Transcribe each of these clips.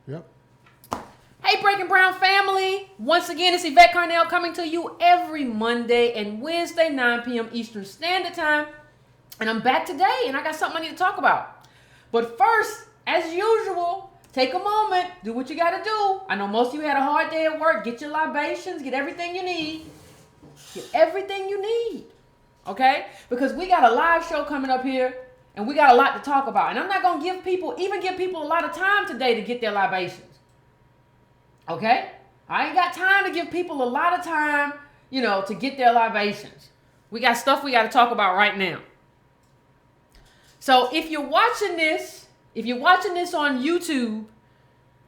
Yep. Hey, Breaking Brown family. Once again, it's Yvette Carnell coming to you every Monday and Wednesday, 9 p.m. Eastern Standard Time. And I'm back today, and I got something I need to talk about. But first, as usual, take a moment, do what you got to do. I know most of you had a hard day at work. Get your libations, get everything you need. Get everything you need, okay? Because we got a live show coming up here, and we got a lot to talk about. And I'm not going to give people a lot of time today to get their libations, okay? I ain't got time to give people a lot of time, to get their libations. We got stuff we got to talk about right now. So if you're watching this on YouTube,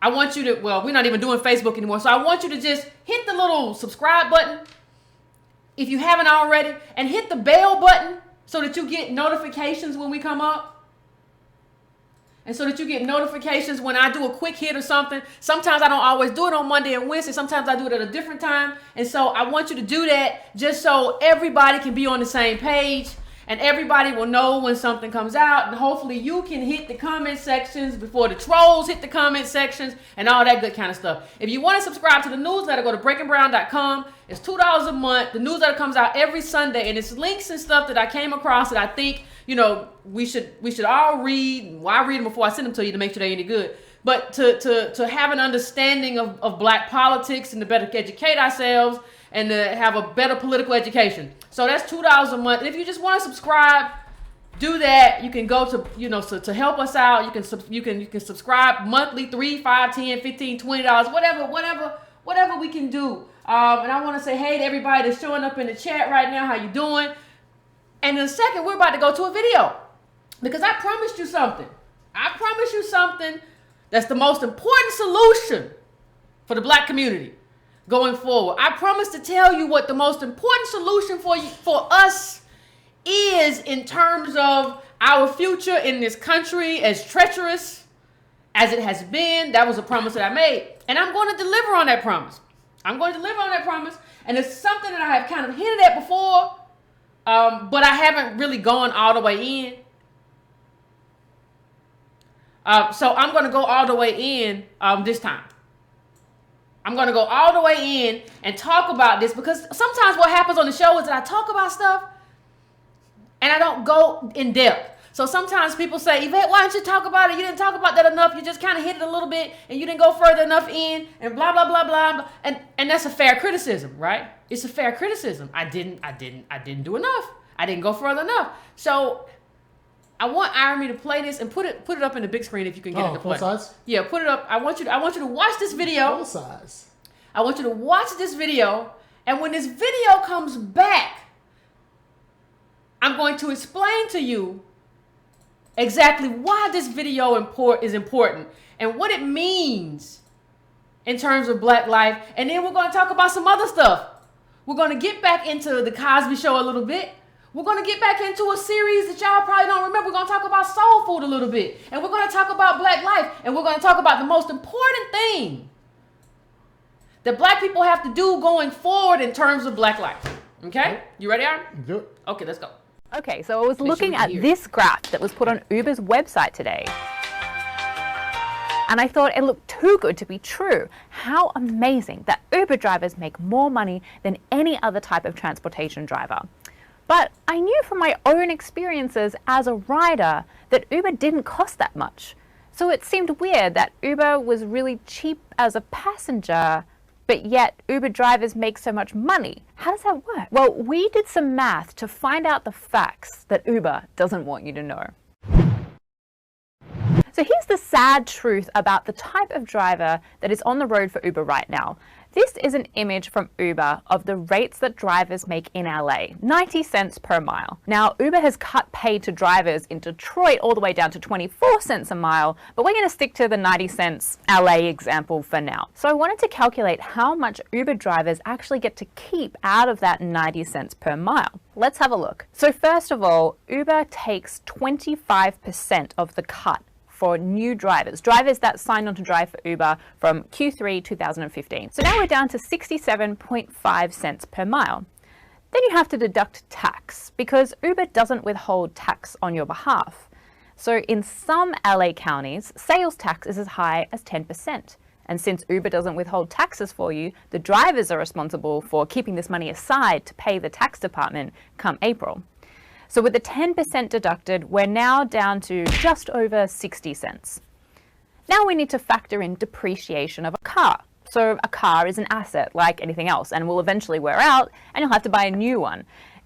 I want you to, we're not even doing Facebook anymore, so I want you to just hit the little subscribe button if you haven't already, and hit the bell button so that you get notifications when we come up. And so that you get notifications when I do a quick hit or something. Sometimes I don't always do it on Monday and Wednesday. Sometimes I do it at a different time. And so I want you to do that just so everybody can be on the same page. And everybody will know when something comes out. And hopefully you can hit the comment sections before the trolls hit the comment sections and all that good kind of stuff. If you want to subscribe to the newsletter, go to breakingbrown.com. It's $2 a month. The newsletter comes out every Sunday. And it's links and stuff that I came across that I think, we should all read. Well, I read them before I send them to you to make sure they're any good. But to have an understanding of black politics and to better educate ourselves and to have a better political education. So that's $2 a month. And if you just want to subscribe, do that. You can go to, to help us out. You can subscribe monthly, $3, $5, $10, $15, $20, whatever we can do. And I want to say hey to everybody that's showing up in the chat right now. How you doing? And in a second, we're about to go to a video because I promised you something. I promised you something that's the most important solution for the black community going forward. I promise to tell you what the most important solution for us is in terms of our future in this country, as treacherous as it has been. That was a promise that I made, and I'm going to deliver on that promise. And it's something that I have kind of hinted at before, but I haven't really gone all the way in. So I'm going to go all the way in this time. I'm going to go all the way in and talk about this because sometimes what happens on the show is that I talk about stuff and I don't go in depth. So sometimes people say, Yvette, why didn't you talk about it? You didn't talk about that enough. You just kind of hit it a little bit and you didn't go further enough in and blah, blah, blah, blah. And that's a fair criticism, right? It's a fair criticism. I didn't do enough. I didn't go further enough. So I want Irony to play this and put it up in the big screen if you can get it to play. Full size? Yeah, put it up. I want you to watch this video. Full size. I want you to watch this video, and when this video comes back, I'm going to explain to you exactly why this video is important and what it means in terms of black life. And then we're going to talk about some other stuff. We're going to get back into the Cosby Show a little bit. We're going to get back into a series that y'all probably don't remember. We're going to talk about soul food a little bit. And we're going to talk about black life. And we're going to talk about the most important thing that black people have to do going forward in terms of black life. Okay? You ready, Aaron? Do it. Okay, let's go. Okay, so I was looking at this graph that was put on Uber's website today. And I thought it looked too good to be true. How amazing that Uber drivers make more money than any other type of transportation driver. But I knew from my own experiences as a rider that Uber didn't cost that much. So it seemed weird that Uber was really cheap as a passenger, but yet Uber drivers make so much money. How does that work? Well, we did some math to find out the facts that Uber doesn't want you to know. So here's the sad truth about the type of driver that is on the road for Uber right now. This is an image from Uber of the rates that drivers make in LA, 90 cents per mile. Now, Uber has cut pay to drivers in Detroit all the way down to 24 cents a mile, but we're going to stick to the 90 cents LA example for now. So I wanted to calculate how much Uber drivers actually get to keep out of that 90 cents per mile. Let's have a look. So first of all, Uber takes 25% of the cut for new drivers that signed on to drive for Uber from Q3 2015. So now we're down to 67.5 cents per mile. Then you have to deduct tax because Uber doesn't withhold tax on your behalf. So in some LA counties, sales tax is as high as 10%. And since Uber doesn't withhold taxes for you, the drivers are responsible for keeping this money aside to pay the tax department come April. So with the 10% deducted, we're now down to just over 60 cents. Now we need to factor in depreciation of a car. So a car is an asset like anything else and will eventually wear out and you'll have to buy a new one.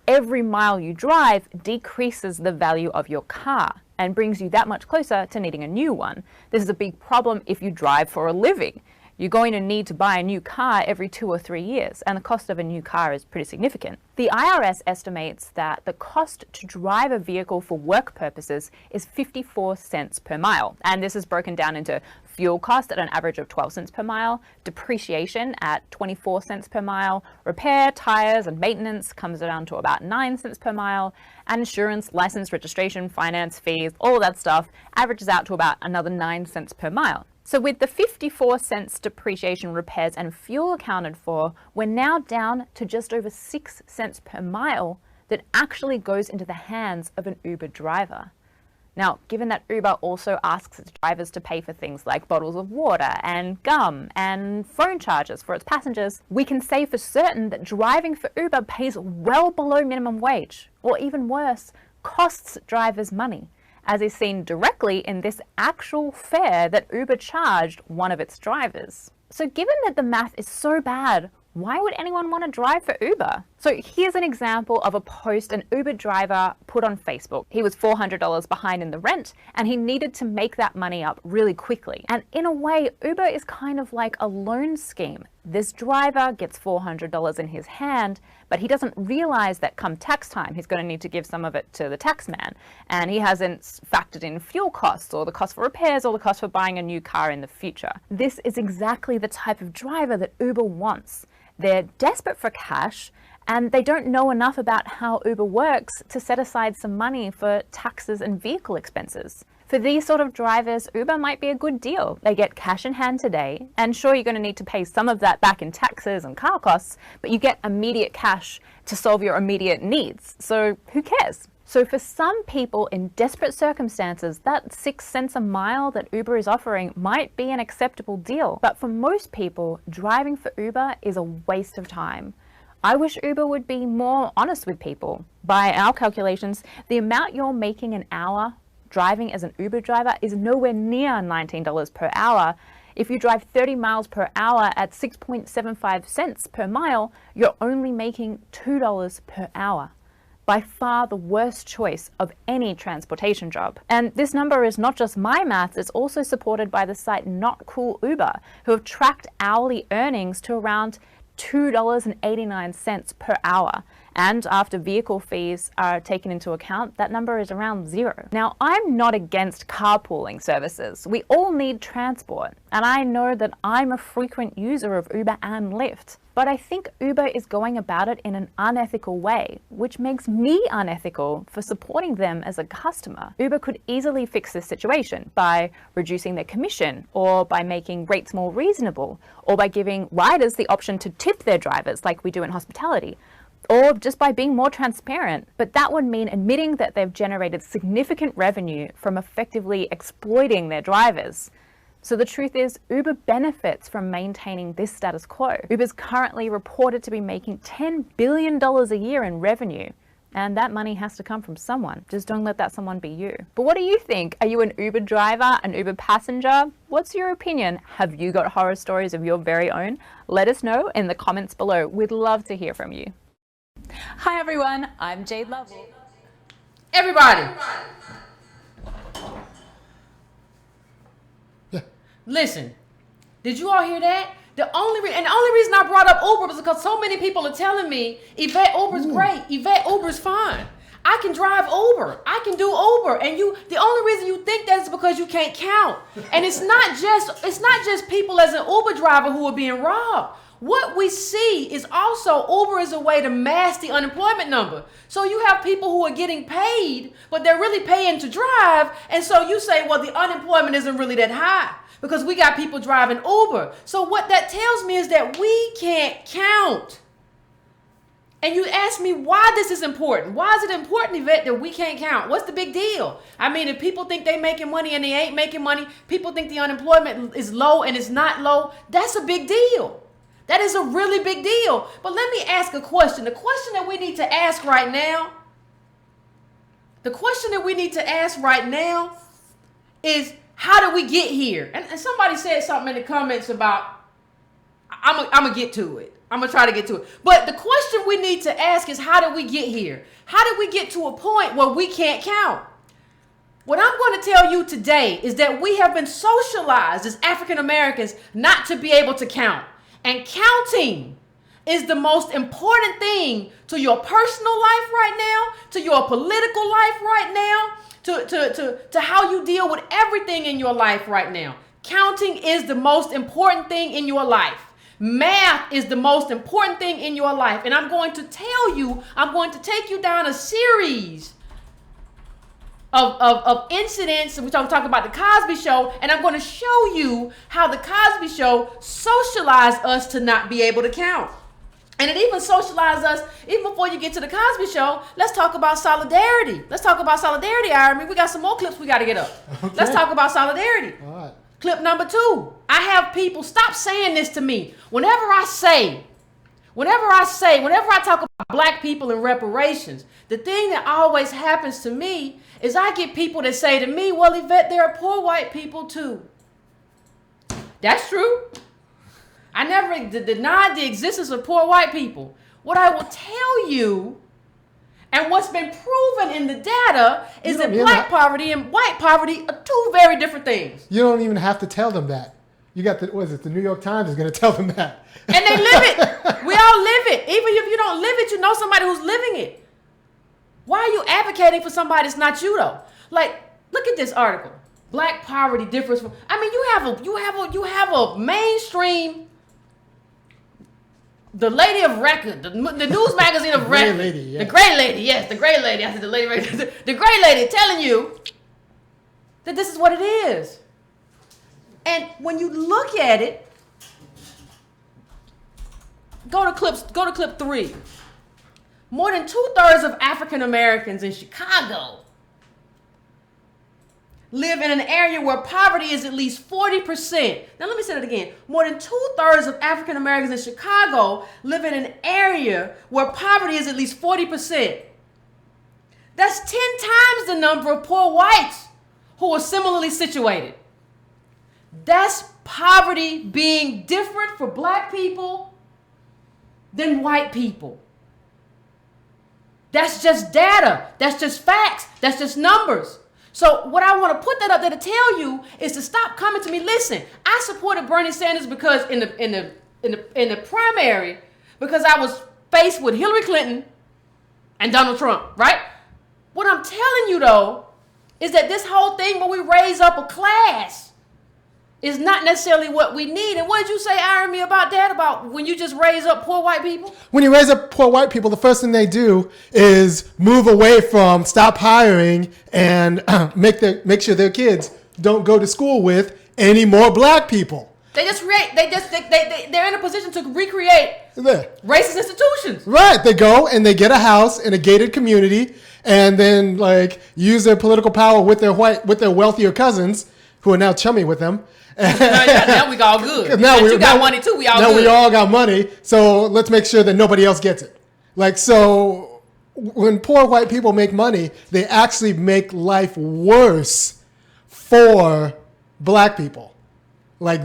Every mile you drive decreases the value of your car and brings you that much closer to needing a new one. This is a big problem if you drive for a living. You're going to need to buy a new car every 2 or 3 years, and the cost of a new car is pretty significant. The IRS estimates that the cost to drive a vehicle for work purposes is 54 cents per mile, and this is broken down into fuel cost at an average of 12 cents per mile, depreciation at 24 cents per mile, repair, tires, and maintenance comes down to about 9 cents per mile, and insurance, license, registration, finance, fees, all of that stuff averages out to about another 9 cents per mile. So with the 54 cents depreciation, repairs, and fuel accounted for, we're now down to just over 6 cents per mile that actually goes into the hands of an Uber driver. Now, given that Uber also asks its drivers to pay for things like bottles of water and gum and phone charges for its passengers, we can say for certain that driving for Uber pays well below minimum wage, or even worse, costs drivers money, as is seen directly in this actual fare that Uber charged one of its drivers. So given that the math is so bad, why would anyone want to drive for Uber? So here's an example of a post an Uber driver put on Facebook. He was $400 behind in the rent and he needed to make that money up really quickly. And in a way, Uber is kind of like a loan scheme. This driver gets $400 in his hand, but he doesn't realize that come tax time, he's going to need to give some of it to the tax man. And he hasn't factored in fuel costs or the cost for repairs or the cost for buying a new car in the future. This is exactly the type of driver that Uber wants. They're desperate for cash and they don't know enough about how Uber works to set aside some money for taxes and vehicle expenses. For these sort of drivers, Uber might be a good deal. They get cash in hand today, and sure, you're going to need to pay some of that back in taxes and car costs, but you get immediate cash to solve your immediate needs. So who cares? So for some people in desperate circumstances, that 6 cents a mile that Uber is offering might be an acceptable deal. But for most people, driving for Uber is a waste of time. I wish Uber would be more honest with people. By our calculations, the amount you're making an hour driving as an Uber driver is nowhere near $19 per hour. If you drive 30 miles per hour at 6.75 cents per mile, you're only making $2 per hour. By far the worst choice of any transportation job. And this number is not just my maths, it's also supported by the site Not Cool Uber, who have tracked hourly earnings to around $2.89 per hour. And after vehicle fees are taken into account, that number is around zero. Now, I'm not against carpooling services. We all need transport, and I know that I'm a frequent user of Uber and Lyft. But I think Uber is going about it in an unethical way, which makes me unethical for supporting them as a customer. Uber could easily fix this situation by reducing their commission, or by making rates more reasonable, or by giving riders the option to tip their drivers like we do in hospitality, or just by being more transparent. But that would mean admitting that they've generated significant revenue from effectively exploiting their drivers. So the truth is, Uber benefits from maintaining this status quo. Uber's currently reported to be making $10 billion a year in revenue, and that money has to come from someone. Just don't let that someone be you. But what do you think? Are you an Uber driver, an Uber passenger? What's your opinion? Have you got horror stories of your very own? Let us know in the comments below. We'd love to hear from you. Hi everyone, I'm Jade Lovell. Everybody. Listen, did you all hear that? The only reason I brought up Uber was because so many people are telling me, Yvette, Uber's great. Yvette, Uber's fine. I can drive Uber. I can do Uber. And the only reason you think that is because you can't count. And it's not just people as an Uber driver who are being robbed. What we see is also Uber is a way to mask the unemployment number. So you have people who are getting paid, but they're really paying to drive. And so you say, well, the unemployment isn't really that high because we got people driving Uber. So what that tells me is that we can't count. And you ask me why this is important. Why is it important, Yvette, that we can't count? What's the big deal? I mean, if people think they making money and they ain't making money, people think the unemployment is low and it's not low, that's a big deal. That is a really big deal. But let me ask a question. The question that we need to ask right now, is how did we get here? And somebody said something in the comments about, I'm going to get to it. I'm going to try to get to it. But the question we need to ask is, how did we get here? How did we get to a point where we can't count? What I'm going to tell you today is that we have been socialized as African Americans not to be able to count. And counting is the most important thing to your personal life right now, to your political life right now, to how you deal with everything in your life right now. Counting is the most important thing in your life. Math is the most important thing in your life. And I'm going to take you down a series of incidents. We're talking about the Cosby Show, and I'm going to show you how the Cosby Show socialized us to not be able to count. And it even socialized us, even before you get to the Cosby Show, let's talk about solidarity. Irene. We got some more clips we got to get up. Okay. Let's talk about solidarity. All right. Clip number 2. I have people, stop saying this to me. Whenever I talk about black people and reparations, the thing that always happens to me is I get people that say to me, well, Yvette, there are poor white people too. That's true. I never denied the existence of poor white people. What I will tell you, and what's been proven in the data, is that black poverty and white poverty are two very different things. You don't even have to tell them that. You got the New York Times is going to tell them that. And they live it. We all live it. Even if you don't live it, you know somebody who's living it. Why are you advocating for somebody that's not you though? Like, look at this article. Black poverty differs from. I mean, you have a mainstream. The lady of record, the news magazine of record. Lady, yeah. The gray lady, yes, the gray lady. I said the lady record. The gray lady telling you that this is what it is. And when you look at it, go to clip 3. More than 2/3 of African Americans in Chicago live in an area where poverty is at least 40%. Now let me say that again. More than 2/3 of African Americans in Chicago live in an area where poverty is at least 40%. That's 10 times the number of poor whites who are similarly situated. That's poverty being different for black people than white people. That's just data. That's just facts. That's just numbers. So what I want to put that up there to tell you is to stop coming to me. Listen, I supported Bernie Sanders because in the primary, because I was faced with Hillary Clinton and Donald Trump, right? What I'm telling you though is that this whole thing where we raise up a class is not necessarily what we need. And what did you say, Irony, about that? About when you just raise up poor white people? When you raise up poor white people, the first thing they do is move away from stop hiring and make sure their kids don't go to school with any more black people. They're in a position to recreate racist institutions. Right. They go and they get a house in a gated community and then like use their political power with their wealthier cousins who are now chummy with them. Now we all good. You got money too. We all now good. We all got money. So let's make sure that nobody else gets it. Like, so when poor white people make money, they actually make life worse for black people. Like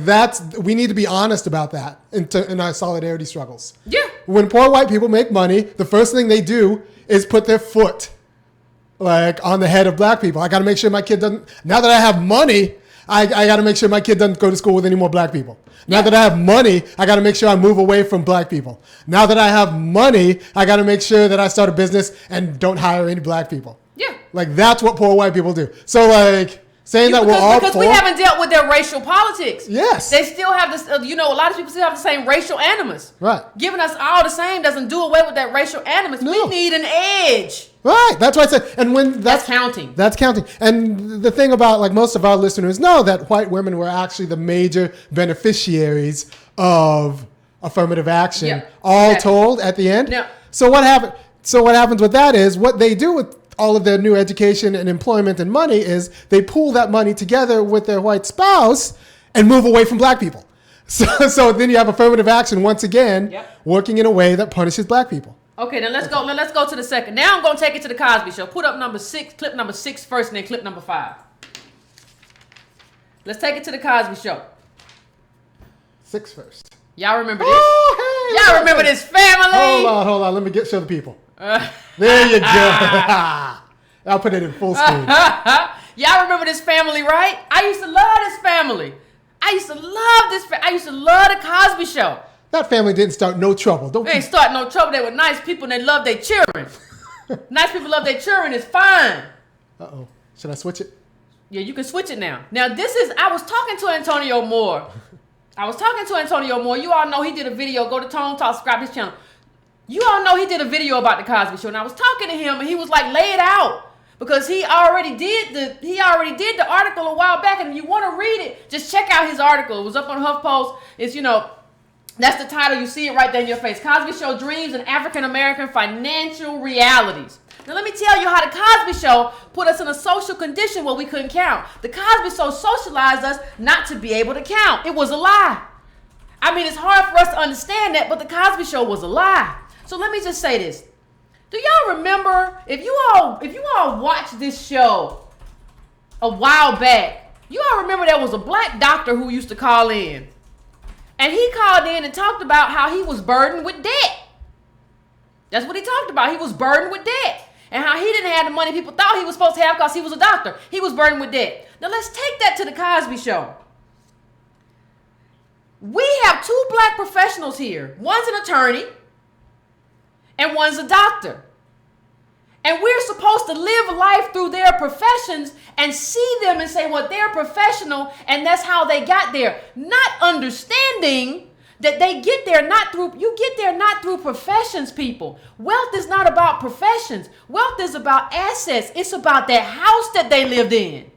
we need to be honest about that in our solidarity struggles. Yeah. When poor white people make money, the first thing they do is put their foot like on the head of black people. I got to make sure my kid doesn't, now that I have money, I got to make sure my kid doesn't go to school with any more black people. Now that I have money, I got to make sure I move away from black people. Now that I have money, I got to make sure that I start a business and don't hire any black people. Yeah. Like that's what poor white people do. So like saying that we're all because poor. We haven't dealt with their racial politics. Yes. They still have this, a lot of people still have the same racial animus. Right. Giving us all the same doesn't do away with that racial animus. No. We need an edge. Right. That's why I said, and when that's counting. That's counting. And the thing about like most of our listeners know that white women were actually the major beneficiaries of affirmative action. Yeah, all told at the end. Now, So what happens with that is what they do with all of their new education and employment and money is they pool that money together with their white spouse and move away from black people. So then you have affirmative action once again, working in a way that punishes black people. Okay, then let's go to the second. Now I'm going to take it to the Cosby Show. Put up clip number 6 first, and then clip number 5. Let's take it to the Cosby Show. 6 first. Y'all remember this? Oh, hey, y'all remember this family? Hold on. Let me show the people. There you go. I'll put it in full screen. Y'all remember this family, right? I used to love this family. I used to love the Cosby Show. That family didn't start no trouble. They ain't start no trouble. They were nice people and they loved their children. Nice people love their children. It's fine. Uh-oh. Should I switch it? Yeah, you can switch it now. Now, I was talking to Antonio Moore. You all know he did a video. Go to Tone Talk, subscribe to his channel. You all know he did a video about the Cosby Show. And I was talking to him and he was like, lay it out. Because he already did the article a while back. And if you want to read it, just check out his article. It was up on HuffPost. It's, that's the title. You see it right there in your face. Cosby Show Dreams and African-American Financial Realities. Now, let me tell you how the Cosby Show put us in a social condition where we couldn't count. The Cosby Show socialized us not to be able to count. It was a lie. I mean, it's hard for us to understand that, but the Cosby Show was a lie. So let me just say this. Do y'all remember, if you all watched this show a while back, you all remember there was a black doctor who used to call in. And he called in and talked about how he was burdened with debt. That's what he talked about. He was burdened with debt. And how he didn't have the money people thought he was supposed to have because he was a doctor. He was burdened with debt. Now let's take that to the Cosby Show. We have 2 black professionals here. One's an attorney and one's a doctor. And we're supposed to live life through their professions and see them and say, well, they're professional and that's how they got there. Not understanding that you get there not through professions, people. Wealth is not about professions. Wealth is about assets. It's about that house that they lived in.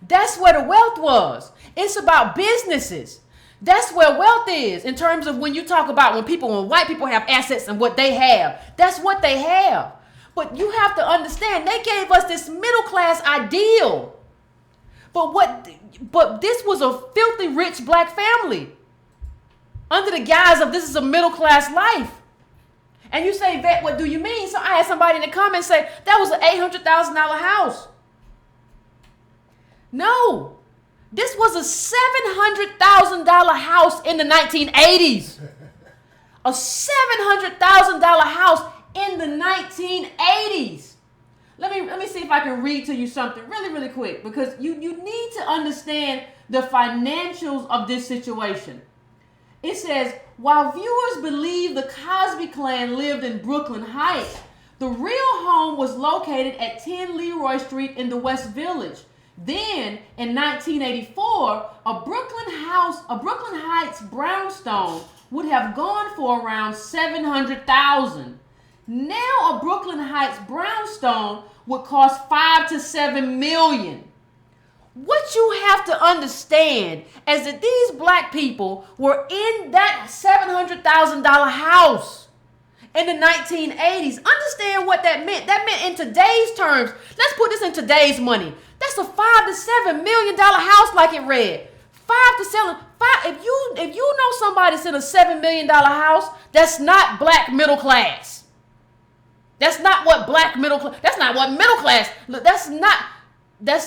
That's where the wealth was. It's about businesses. That's where wealth is in terms of when you talk about when white people have assets and what they have. That's what they have. But you have to understand, they gave us this middle class ideal. But this was a filthy rich black family under the guise of this is a middle class life. And you say, Yvette, what do you mean? So I had somebody in the comments say that was an $800,000 house. No, this was a $700,000 house in the 1980s. A $700,000 house in the 1980s. Let me see if I can read to you something really, really quick because you need to understand the financials of this situation. It says, while viewers believe the Cosby clan lived in Brooklyn Heights, the real home was located at 10 Leroy Street in the West Village. Then, in 1984, a Brooklyn Heights brownstone would have gone for around $700,000. Now, a Brooklyn Heights brownstone would cost $5 to $7 million. What you have to understand is that these black people were in that $700,000 house in the 1980s. Understand what that meant. That meant in today's terms, let's put this in today's money. That's a $5 to $7 million house like it read. If you know somebody's in a $7 million house, that's not black middle class. That's not what middle class. Look, that's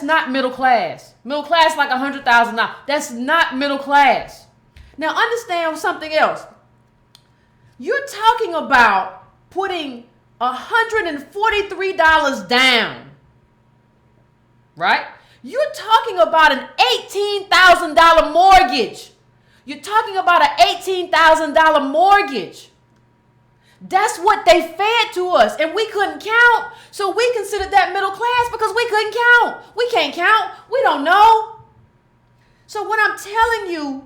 not middle class. Middle class like $100,000. That's not middle class. Now understand something else. You're talking about putting $143 down, right? You're talking about an $18,000 mortgage. You're talking about an $18,000 mortgage. That's what they fed to us, and we couldn't count. So we considered that middle class because we couldn't count. We can't count. We don't know. So what I'm telling you,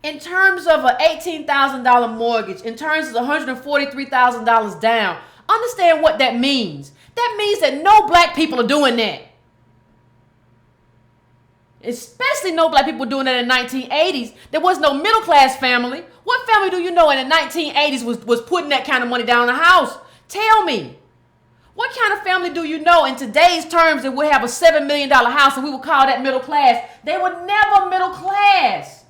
in terms of an $18,000 mortgage, in terms of $143,000 down, understand what that means. That means that no black people are doing that. Especially no black people doing that in the 1980s. There was no middle class family. What family do you know in the 1980s was putting that kind of money down on the house? Tell me. What kind of family do you know in today's terms that would have a $7 million house and we would call that middle class? They were never middle class.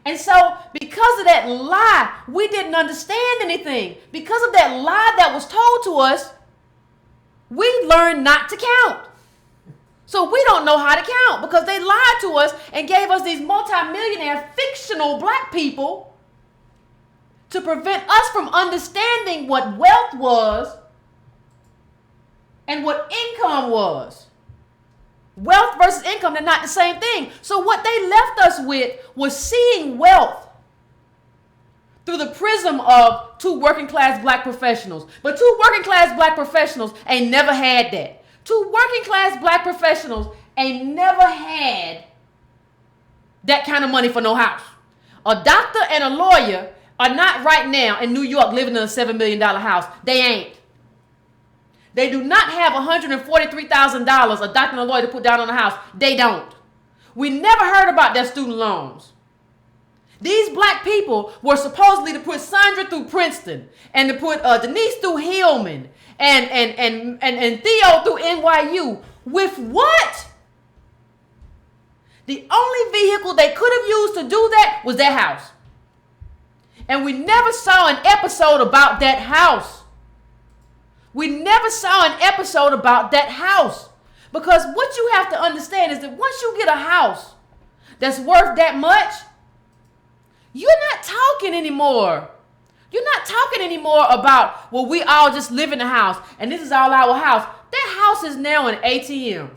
And so because of that lie, we didn't understand anything. Because of that lie that was told to us, we learned not to count. So we don't know how to count because they lied to us and gave us these multimillionaire fictional black people to prevent us from understanding what wealth was and what income was. Wealth versus income, they're not the same thing. So what they left us with was seeing wealth through the prism of two working class black professionals. But two working class black professionals ain't never had that. Two working class black professionals ain't never had that kind of money for no house. A doctor and a lawyer are not right now in New York living in a $7 million house. They ain't. They do not have $143,000 a doctor and a lawyer to put down on the house. They don't. We never heard about their student loans. These black people were supposedly to put Sandra through Princeton and to put Denise through Hillman and Theo through NYU. With what? The only vehicle they could have used to do that was their house. And we never saw an episode about that house. We never saw an episode about that house. Because what you have to understand is that once you get a house that's worth that much, you're not talking anymore. You're not talking anymore about, well, we all just live in the house and this is all our house. That house is now an ATM.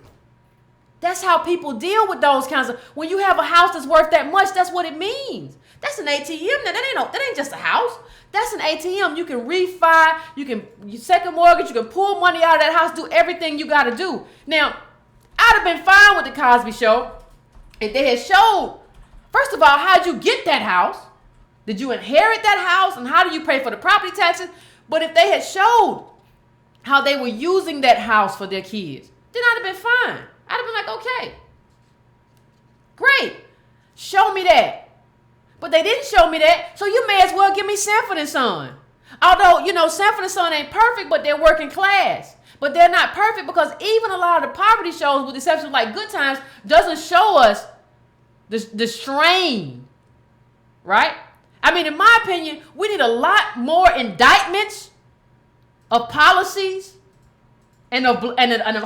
That's how people deal with those kinds of, when you have a house that's worth that much, that's what it means. That's an ATM. Now, that ain't just a house. That's an ATM. You can refi, you second mortgage, you can pull money out of that house, do everything you got to do. Now, I'd have been fine with the Cosby Show if they had showed, first of all, how'd you get that house? Did you inherit that house? And how do you pay for the property taxes? But if they had showed how they were using that house for their kids, then I'd have been fine. I'd have been like, okay, great. Show me that. But they didn't show me that, so you may as well give me Sanford and Son. Although, Sanford and Son ain't perfect, but they're working class. But they're not perfect because even a lot of the poverty shows, with the exception of like Good Times, doesn't show us the strain, right? I mean, in my opinion, we need a lot more indictments of policies and of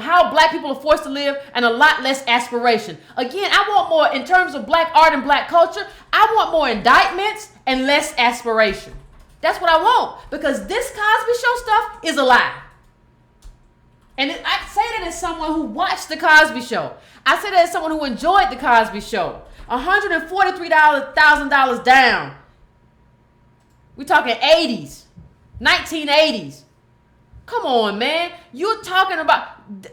how black people are forced to live, and a lot less aspiration. Again, I want more, in terms of black art and black culture, I want more indictments and less aspiration. That's what I want, because this Cosby Show stuff is a lie. And I say that as someone who watched the Cosby Show. I say that as someone who enjoyed the Cosby Show. $143,000 down. We're talking 80s, 1980s. Come on, man. You're talking about,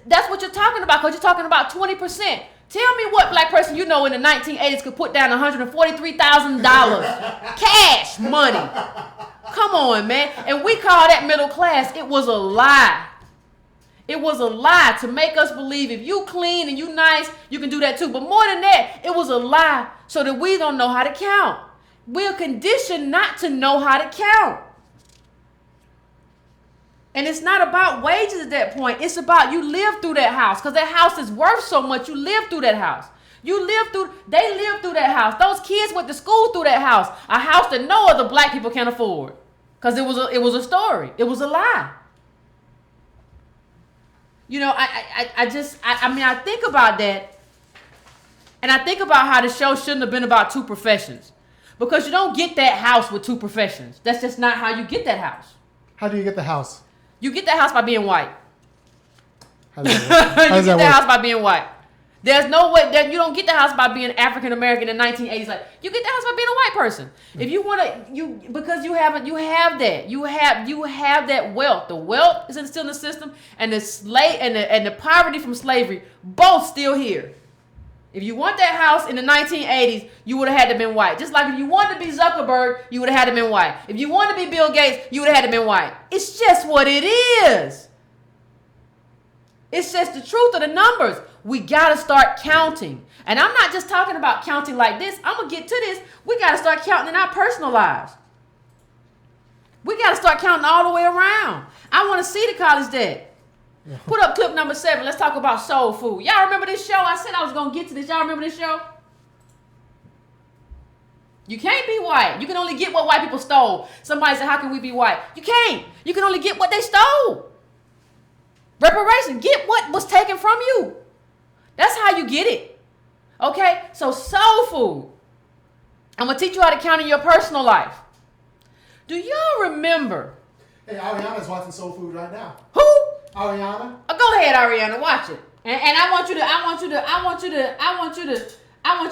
that's what you're talking about, because you're talking about 20%. Tell me what black person you know in the 1980s could put down $143,000 cash money. Come on, man. And we call that middle class. It was a lie. It was a lie to make us believe if you clean and you nice, you can do that too. But more than that, it was a lie so that we don't know how to count. We're conditioned not to know how to count. And it's not about wages at that point. It's about you live through that house, because that house is worth so much. You live through that house. They lived through that house. Those kids went to school through that house. A house that no other black people can afford. Because it was a story. It was a lie. I think about that. And I think about how the show shouldn't have been about two professions. Because you don't get that house with two professions. That's just not how you get that house. How do you get the house? You get that house by being white. How does that work? You get that house by being white. There's no way that you don't get the house by being African American in 1980s. Like, you get the house by being a white person. If you want to, because you have that. You have that wealth. The wealth is still in the system, and the and the poverty from slavery, both still here. If you want that house in the 1980s, you would have had to been white. Just like if you wanted to be Zuckerberg, you would have had to been white. If you wanted to be Bill Gates, you would have had to been white. It's just what it is. It's just the truth of the numbers. we got to start counting. And I'm not just talking about counting like this. I'm going to get to this. We got to start counting in our personal lives. We got to start counting all the way around. I want to see the college debt. Put up clip number 7. Let's talk about soul food. Y'all remember this show? I said I was going to get to this. Y'all remember this show? You can't be white. You can only get what white people stole. Somebody said, how can we be white? You can't. You can only get what they stole. Reparation. Get what was taken from you. That's how you get it. Okay? So soul food. I'm going to teach you how to count in your personal life. Do y'all remember? Hey, Ariana's watching Soul Food right now. Who? Ariana. Go ahead, Ariana. Watch it. And I want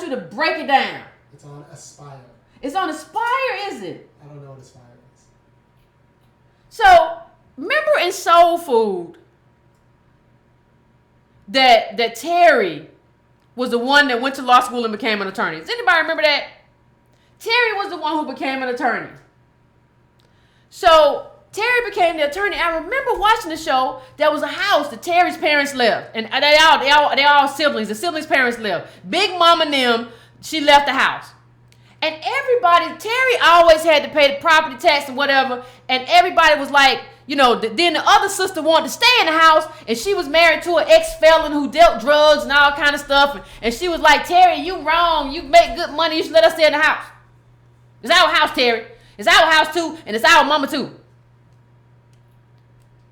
you to break it down. It's on Aspire. It's on Aspire, is it? I don't know what Aspire is. So, remember in Soul Food that Terry was the one that went to law school and became an attorney. Does anybody remember that? Terry was the one who became an attorney. So, Terry became the attorney. I remember watching the show. There was a house that Terry's parents left. And they all siblings. The siblings' parents left. Big Mama and them, she left the house. And everybody, Terry always had to pay the property tax and whatever. And everybody was like, you know, then the other sister wanted to stay in the house. And she was married to an ex-felon who dealt drugs and all kind of stuff. And she was like, Terry, you wrong. You make good money. You should let us stay in the house. It's our house, Terry. It's our house too. And it's our mama too.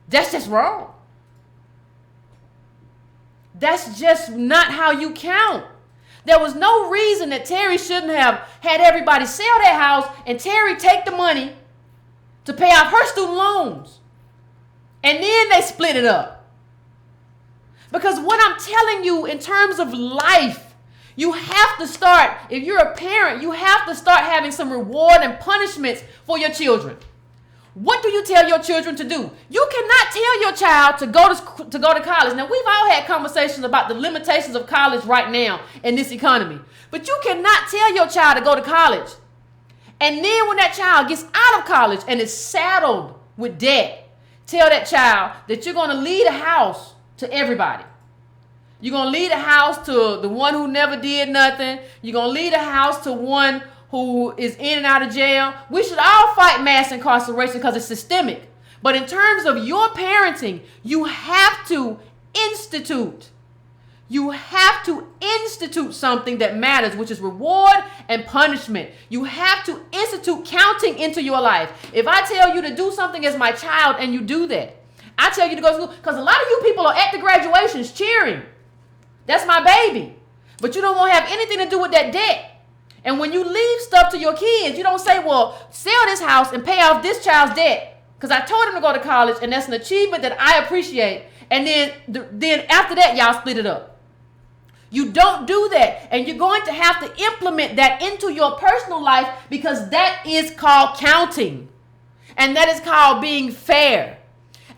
That's just wrong. That's just not how you count. There was no reason that Terry shouldn't have had everybody sell their house and Terry take the money to pay off her student loans. And then they split it up. Because what I'm telling you in terms of life, you have to start, if you're a parent, you have to start having some reward and punishments for your children. What do you tell your children to do? You cannot tell your child to go to college. Now, we've all had conversations about the limitations of college right now in this economy. But you cannot tell your child to go to college. And then when that child gets out of college and is saddled with debt, tell that child that you're going to leave the house to everybody. You're going to leave the house to the one who never did nothing. You're going to leave the house to one who is in and out of jail. We should all fight mass incarceration because it's systemic. But in terms of your parenting, you have to institute. You have to institute something that matters, which is reward and punishment. You have to institute counting into your life. If I tell you to do something as my child and you do that, I tell you to go to school, because a lot of you people are at the graduations cheering. That's my baby. But you don't want to have anything to do with that debt. And when you leave stuff to your kids, you don't say, well, sell this house and pay off this child's debt because I told him to go to college and that's an achievement that I appreciate. And then after that, y'all split it up. You don't do that. And you're going to have to implement that into your personal life because that is called counting. And that is called being fair.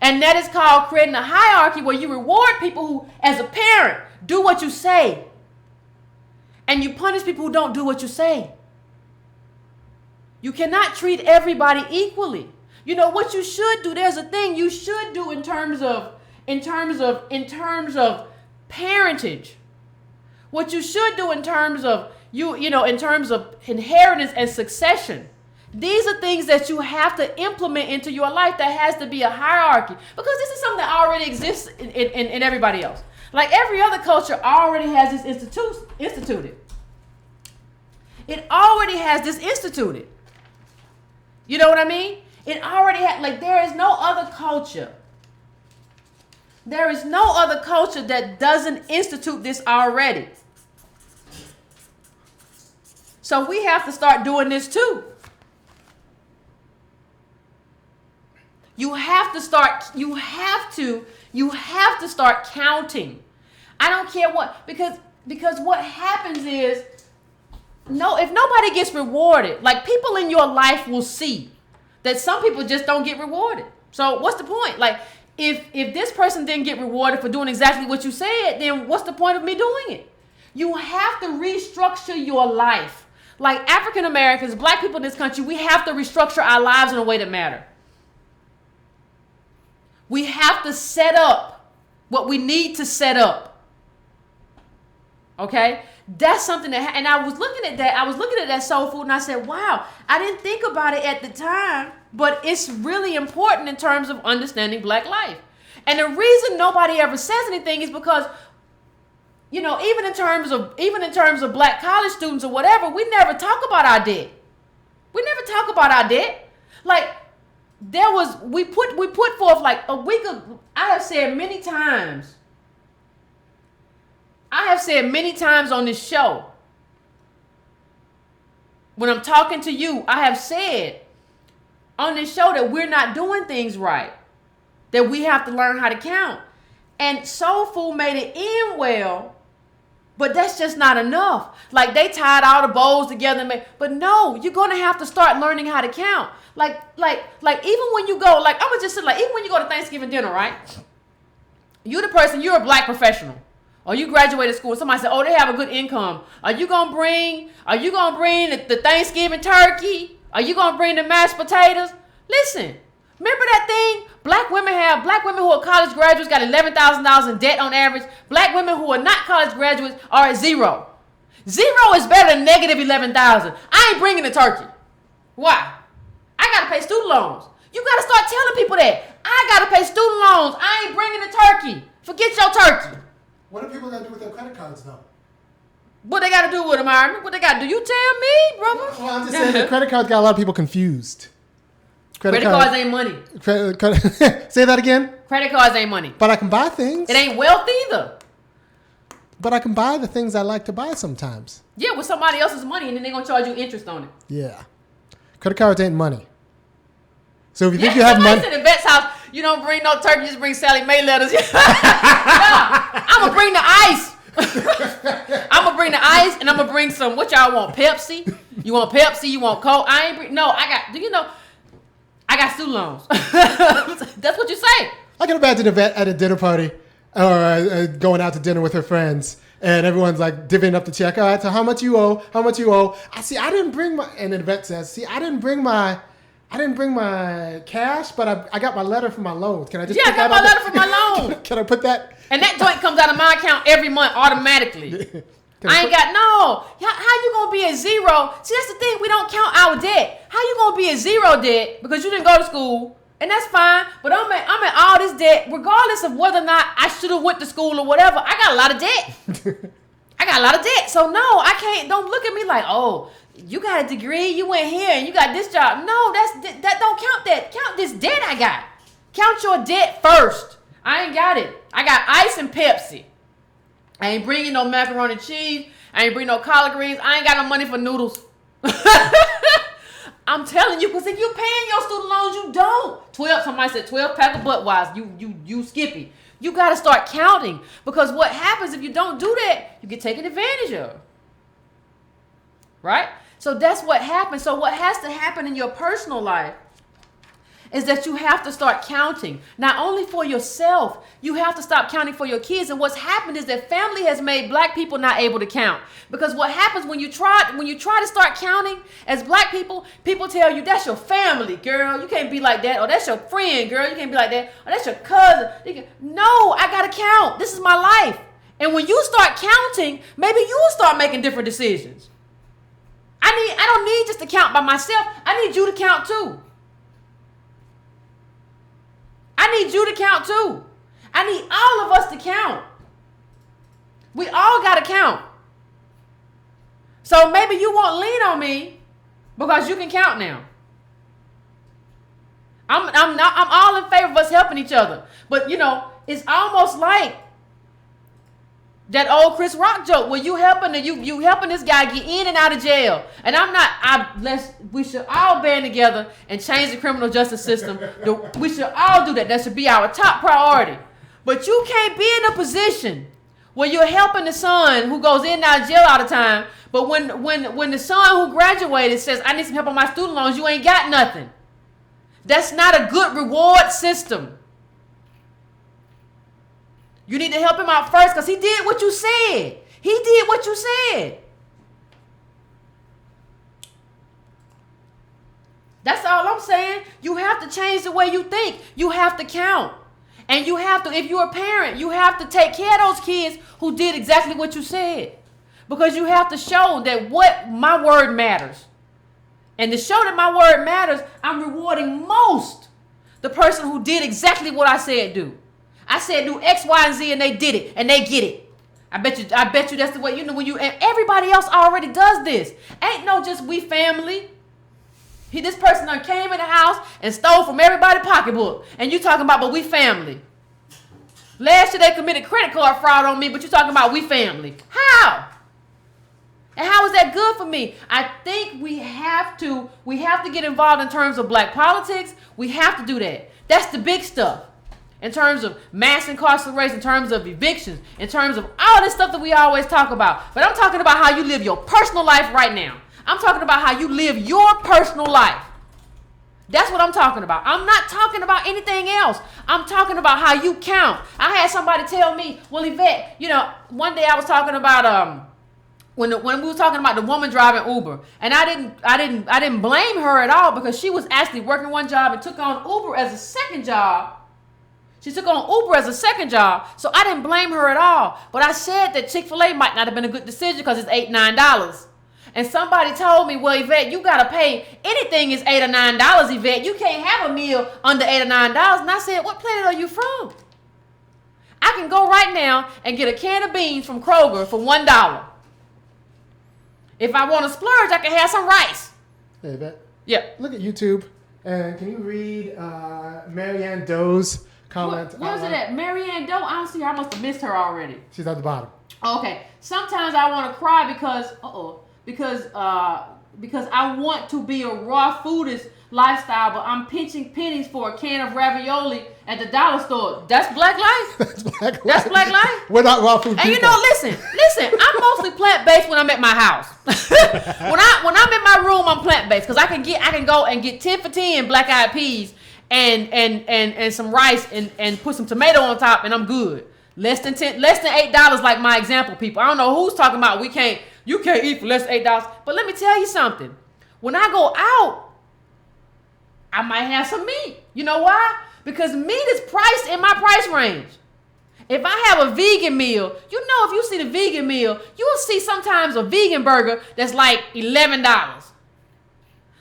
And that is called creating a hierarchy where you reward people who, as a parent, do what you say. And you punish people who don't do what you say. You cannot treat everybody equally. You know what you should do? There's a thing you should do in terms of parentage. What you should do in terms of in terms of inheritance and succession. These are things that you have to implement into your life. That has to be a hierarchy because this is something that already exists in everybody else. Like every other culture already has this instituted. It already has this instituted. You know what I mean? It already had, like there is no other culture. There is no other culture that doesn't institute this already. So we have to start doing this too. You have to start counting. I don't care what, because what happens is, if nobody gets rewarded, like people in your life will see that some people just don't get rewarded. So what's the point? Like if this person didn't get rewarded for doing exactly what you said, then what's the point of me doing it? You have to restructure your life. Like African Americans, black people in this country, we have to restructure our lives in a way that matters. We have to set up what we need to set up. Okay, that's something that, and I was looking at that soul food, and I said, wow, I didn't think about it at the time, but it's really important in terms of understanding Black life. And the reason nobody ever says anything is because, even in terms of Black college students or whatever, we never talk about our debt. We never talk about our debt. Like, we put forth like a week of, I have said many times on this show, when I'm talking to you, I have said on this show that we're not doing things right, that we have to learn how to count. And Soul Food made it end well, but that's just not enough. Like, they tied all the bowls together, but no, you're going to have to start learning how to count. Like even when you go, like, I'm gonna just say, like, even when you go to Thanksgiving dinner, right? You're a Black professional, or you graduated school. Somebody said, oh, they have a good income. Are you gonna bring the Thanksgiving turkey? Are you gonna bring the mashed potatoes? Listen, remember that thing? Black women who are college graduates got $11,000 in debt on average. Black women who are not college graduates are at zero. Zero is better than negative 11,000. I ain't bringing the turkey. Why? I gotta pay student loans. You gotta start telling people that. I gotta pay student loans. I ain't bringing the turkey. Forget your turkey. What are people gonna do with their credit cards, though? What they gotta do with them, Iron? What they gotta do? You tell me, brother. Well, I'm just saying the credit cards got a lot of people confused. Credit cards ain't money. Say that again? Credit cards ain't money. But I can buy things. It ain't wealth either. But I can buy the things I like to buy sometimes. Yeah, with somebody else's money, and then they're gonna charge you interest on it. Yeah. Credit cards ain't money. So if you think you have money, at Yvette's house, you don't bring no turkey, just bring Sally Mae letters. I'm gonna bring the ice. I'm gonna bring the ice, and I'm gonna bring some. What y'all want? Pepsi? You want Pepsi? You want Coke? I got student loans. That's what you say. I can imagine Yvette at a dinner party or going out to dinner with her friends, and everyone's like divvying up the check. All right, so how much you owe? How much you owe? I didn't bring my. And then Yvette says, I didn't bring my cash, but I got my letter for my loans. Can I just I got my letter for my loan. Can I put that? And that joint comes out of my account every month automatically. How you gonna be at zero? See, that's the thing. We don't count our debt. How you gonna be at zero debt because you didn't go to school? And that's fine, but I'm at all this debt, regardless of whether or not I should have went to school or whatever. I got a lot of debt. So no, I can't. Don't look at me like, oh, you got a degree, you went here, and you got this job. No, that don't count that. Count this debt I got. Count your debt first. I ain't got it. I got ice and Pepsi. I ain't bringing no macaroni and cheese. I ain't bringing no collard greens. I ain't got no money for noodles. I'm telling you, because if you're paying your student loans, you don't. 12, somebody said 12 pack of Budweiser. You skippy. You got to start counting, because what happens if you don't do that, you get taken advantage of. Right? So that's what happens. So what has to happen in your personal life is that you have to start counting, not only for yourself, you have to stop counting for your kids. And what's happened is that family has made Black people not able to count. Because what happens when you try to start counting as Black people, people tell you, that's your family, girl, you can't be like that. Or that's your friend, girl, you can't be like that. Or that's your cousin. No, I gotta count. This is my life. And when you start counting, maybe you will start making different decisions. I don't need just to count by myself. I need you to count too. I need you to count too. I need all of us to count. We all got to count. So maybe you won't lean on me because you can count now. I'm all in favor of us helping each other. But it's almost like that old Chris Rock joke where you helping this guy get in and out of jail. And we should all band together and change the criminal justice system. We should all do that. That should be our top priority. But you can't be in a position where you're helping the son who goes in and out of jail all the time. But when the son who graduated says, I need some help on my student loans, you ain't got nothing. That's not a good reward system. You need to help him out first because he did what you said. He did what you said. That's all I'm saying. You have to change the way you think. You have to count. And you have to, if you're a parent, you have to take care of those kids who did exactly what you said. Because you have to show that what my word matters. And to show that my word matters, I'm rewarding most the person who did exactly what I said do. I said do X, Y, and Z, and they did it, and they get it. I bet you that's the way, and everybody else already does this. Ain't no just we family. This person done came in the house and stole from everybody's pocketbook. And you talking about, but we family. Last year they committed credit card fraud on me, but you talking about we family. How? And how is that good for me? I think we have to get involved in terms of black politics. We have to do that. That's the big stuff. In terms of mass incarceration, in terms of evictions, in terms of all this stuff that we always talk about. But I'm talking about how you live your personal life right now. I'm talking about how you live your personal life. That's what I'm talking about. I'm not talking about anything else. I'm talking about how you count. I had somebody tell me, well, Yvette, one day I was talking about when we were talking about the woman driving Uber, and I didn't blame her at all because she was actually working one job and took on Uber as a second job. She took on Uber as a second job, so I didn't blame her at all. But I said that Chick-fil-A might not have been a good decision because it's $8, $9. And somebody told me, well, Yvette, you got to pay, anything is $8 or $9, Yvette. You can't have a meal under $8 or $9. And I said, what planet are you from? I can go right now and get a can of beans from Kroger for $1. If I want to splurge, I can have some rice. Hey, Yvette. Yeah. Look at YouTube, and can you read Marianne Doe's comment? What was it at? Marianne Doe? I don't see her. I must have missed her already. She's at the bottom. Okay. Sometimes I want to cry because I want to be a raw foodist lifestyle, but I'm pinching pennies for a can of ravioli at the dollar store. That's black life. That's black life. That's black life. We're not raw food people. And listen. I'm mostly plant-based when I'm at my house. when I'm in my room, I'm plant-based because I can go and get 10 for 10 black-eyed peas and some rice and put some tomato on top, and I'm good. Less than $8, like my example, people. I don't know who's talking about you can't eat for less than $8. But let me tell you something. When I go out, I might have some meat. You know why? Because meat is priced in my price range. If I have a vegan meal, if you see the vegan meal, you'll see sometimes a vegan burger that's like $11.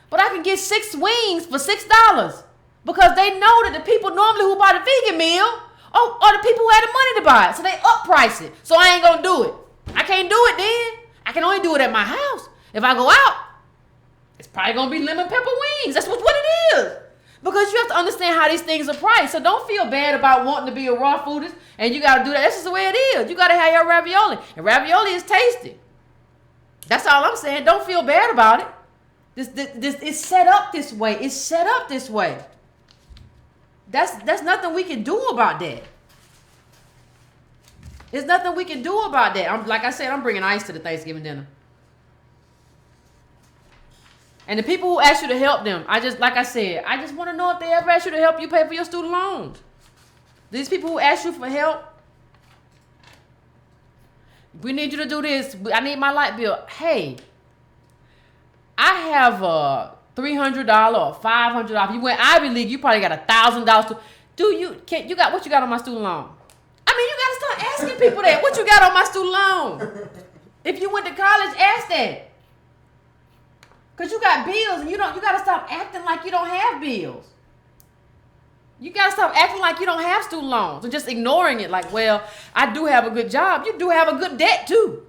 But I can get 6 wings for $6 because they know that the people normally who buy the vegan meal are the people who had the money to buy it. So they upprice it. So I ain't going to do it. I can't do it then. I can only do it at my house. If I go out, it's probably going to be lemon pepper wings. That's what it is. Because you have to understand how these things are priced. So don't feel bad about wanting to be a raw foodist and you got to do that. That's just the way it is. You got to have your ravioli. And ravioli is tasty. That's all I'm saying. Don't feel bad about it. This it's set up this way. It's set up this way. That's nothing we can do about that. There's nothing we can do about that. Like I said, I'm bringing ice to the Thanksgiving dinner. And the people who ask you to help them, I just want to know if they ever ask you to help you pay for your student loans. These people who ask you for help, we need you to do this. I need my light bill. Hey, I have a $300 or $500. If you went Ivy League, you probably got $1,000. What you got on my student loan? I mean, you got to start asking people that. What you got on my student loan? If you went to college, ask that. Because you got bills and you got to stop acting like you don't have bills. You got to stop acting like you don't have student loans and just ignoring it like, well, I do have a good job. You do have a good debt too.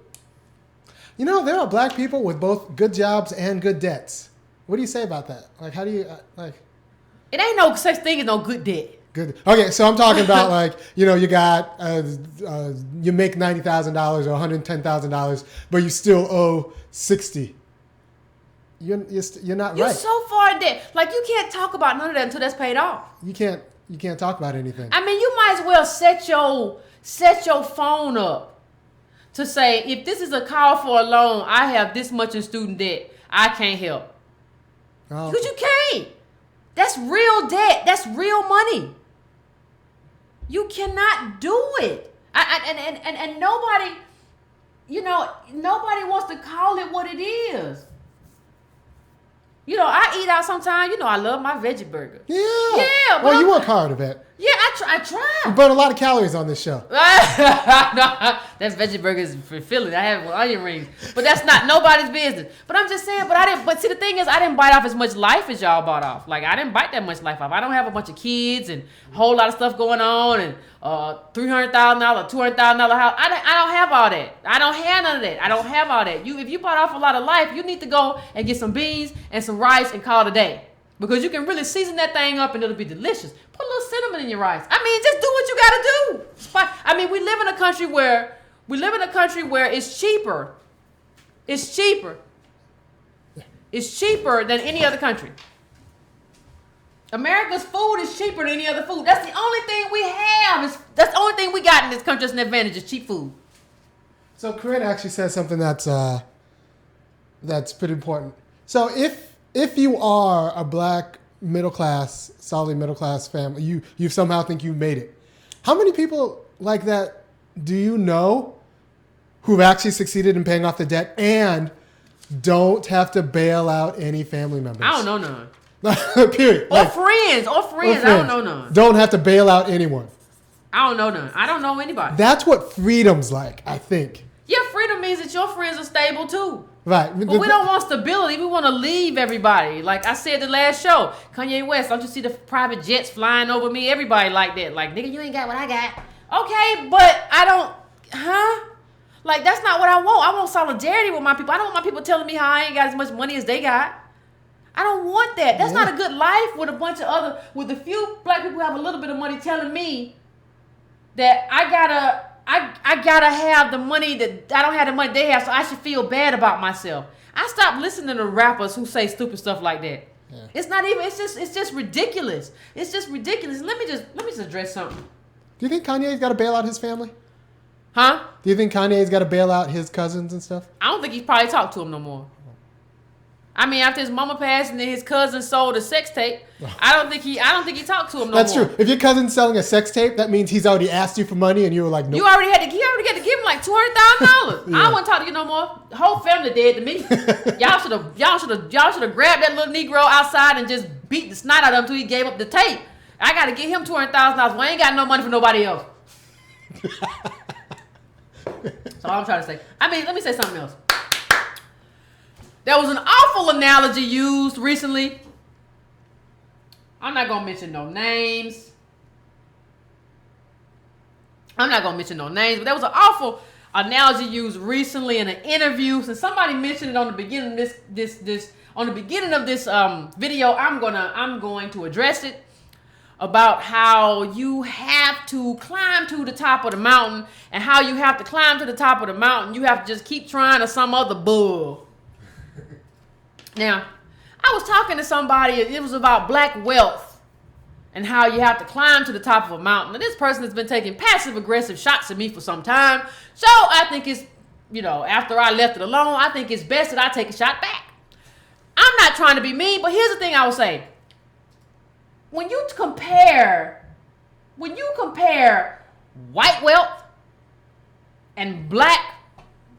There are black people with both good jobs and good debts. What do you say about that? Like, how do you, It ain't no such thing as no good debt. Good. Okay, so I'm talking about you got, you make $90,000 or $110,000, but you still owe $60,000. You're not right. You're so far in debt. Like, you can't talk about none of that until that's paid off. You can't talk about anything. I mean, you might as well set your phone up to say, if this is a call for a loan, I have this much in student debt. I can't help. Oh. Because you can't. That's real debt. That's real money. You cannot do it. And nobody, nobody wants to call it what it is. I eat out sometimes. I love my veggie burger. Yeah. Yeah. Well, you work hard at it. Yeah, I try. You burn a lot of calories on this show. No, that's veggie burgers for Philly. I have onion rings, but that's not nobody's business. But I'm just saying. But I didn't. But see, the thing is, I didn't bite off as much life as y'all bought off. Like I didn't bite that much life off. I don't have a bunch of kids and a whole lot of stuff going on and $300,000, $200,000 house. I don't have all that. I don't have none of that. I don't have all that. If you bought off a lot of life, you need to go and get some beans and some rice and call it a day. Because you can really season that thing up and it'll be delicious. Put a little cinnamon in your rice. I mean, just do what you gotta do. I mean, we live in a country where it's cheaper. It's cheaper. It's cheaper than any other country. America's food is cheaper than any other food. That's the only thing we have. That's the only thing we got in this country that's an advantage is cheap food. So Corinne actually says something that's pretty important. So if you are a black solidly middle class family, you somehow think you made it. How many people like that do you know who've actually succeeded in paying off the debt and don't have to bail out any family members? I don't know none. Period. Or friends. I don't know none. Don't have to bail out anyone. I don't know none. I don't know anybody. That's what freedom's like, I think. Yeah, freedom means that your friends are stable too. Right. But we don't want stability. We want to leave everybody. Like I said the last show, Kanye West, don't you see the private jets flying over me? Everybody like that. Like, nigga, you ain't got what I got. Okay, but I don't, Like, that's not what I want. I want solidarity with my people. I don't want my people telling me how I ain't got as much money as they got. I don't want that. That's not a good life with with a few black people who have a little bit of money telling me that I gotta have the money that I don't have the money they have, so I should feel bad about myself. I stopped listening to rappers who say stupid stuff like that. Yeah. It's not even. It's just ridiculous. It's just ridiculous. Let me just address something. Do you think Kanye's got to bail out his family? Huh? Do you think Kanye's got to bail out his cousins and stuff? I don't think he's probably talked to him no more. I mean, after his mama passed and then his cousin sold a sex tape, I don't think he talked to him no more. That's true. If your cousin's selling a sex tape, that means he's already asked you for money and you were like, nope. He already had to give him like $200,000. I don't want to talk to you no more. The whole family dead to me. Y'all should have grabbed that little Negro outside and just beat the snot out of him until he gave up the tape. I got to give him $200,000. Well, I ain't got no money for nobody else. That's all I'm trying to say. I mean, let me say something else. There was an awful analogy used recently. I'm not going to mention no names. But there was an awful analogy used recently in an interview. Since somebody mentioned it on the beginning of this video, I'm going to address it. About how you have to climb to the top of the mountain, and how you have to climb to the top of the mountain, you have to just keep trying or some other bull. Now, I was talking to somebody, it was about black wealth and how you have to climb to the top of a mountain. And this person has been taking passive-aggressive shots at me for some time. So I think it's, after I left it alone, I think it's best that I take a shot back. I'm not trying to be mean, but here's the thing I will say. When you compare white wealth and black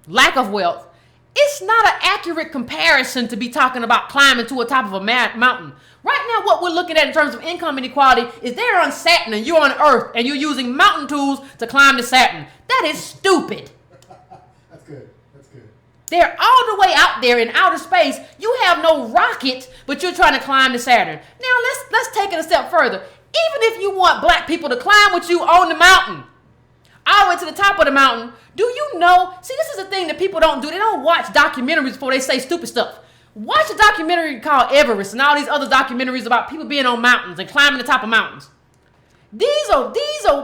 lack of wealth, it's not an accurate comparison to be talking about climbing to the top of a mountain. Right now, what we're looking at in terms of income inequality is they're on Saturn and you're on Earth and you're using mountain tools to climb to Saturn. That is stupid. That's good. They're all the way out there in outer space. You have no rocket, but you're trying to climb to Saturn. Now, let's take it a step further. Even if you want black people to climb with you on the mountain, all the way to the top of the mountain, do you know? See, this is the thing that people don't do. They don't watch documentaries before they say stupid stuff. Watch a documentary called Everest and all these other documentaries about people being on mountains and climbing the top of mountains. These are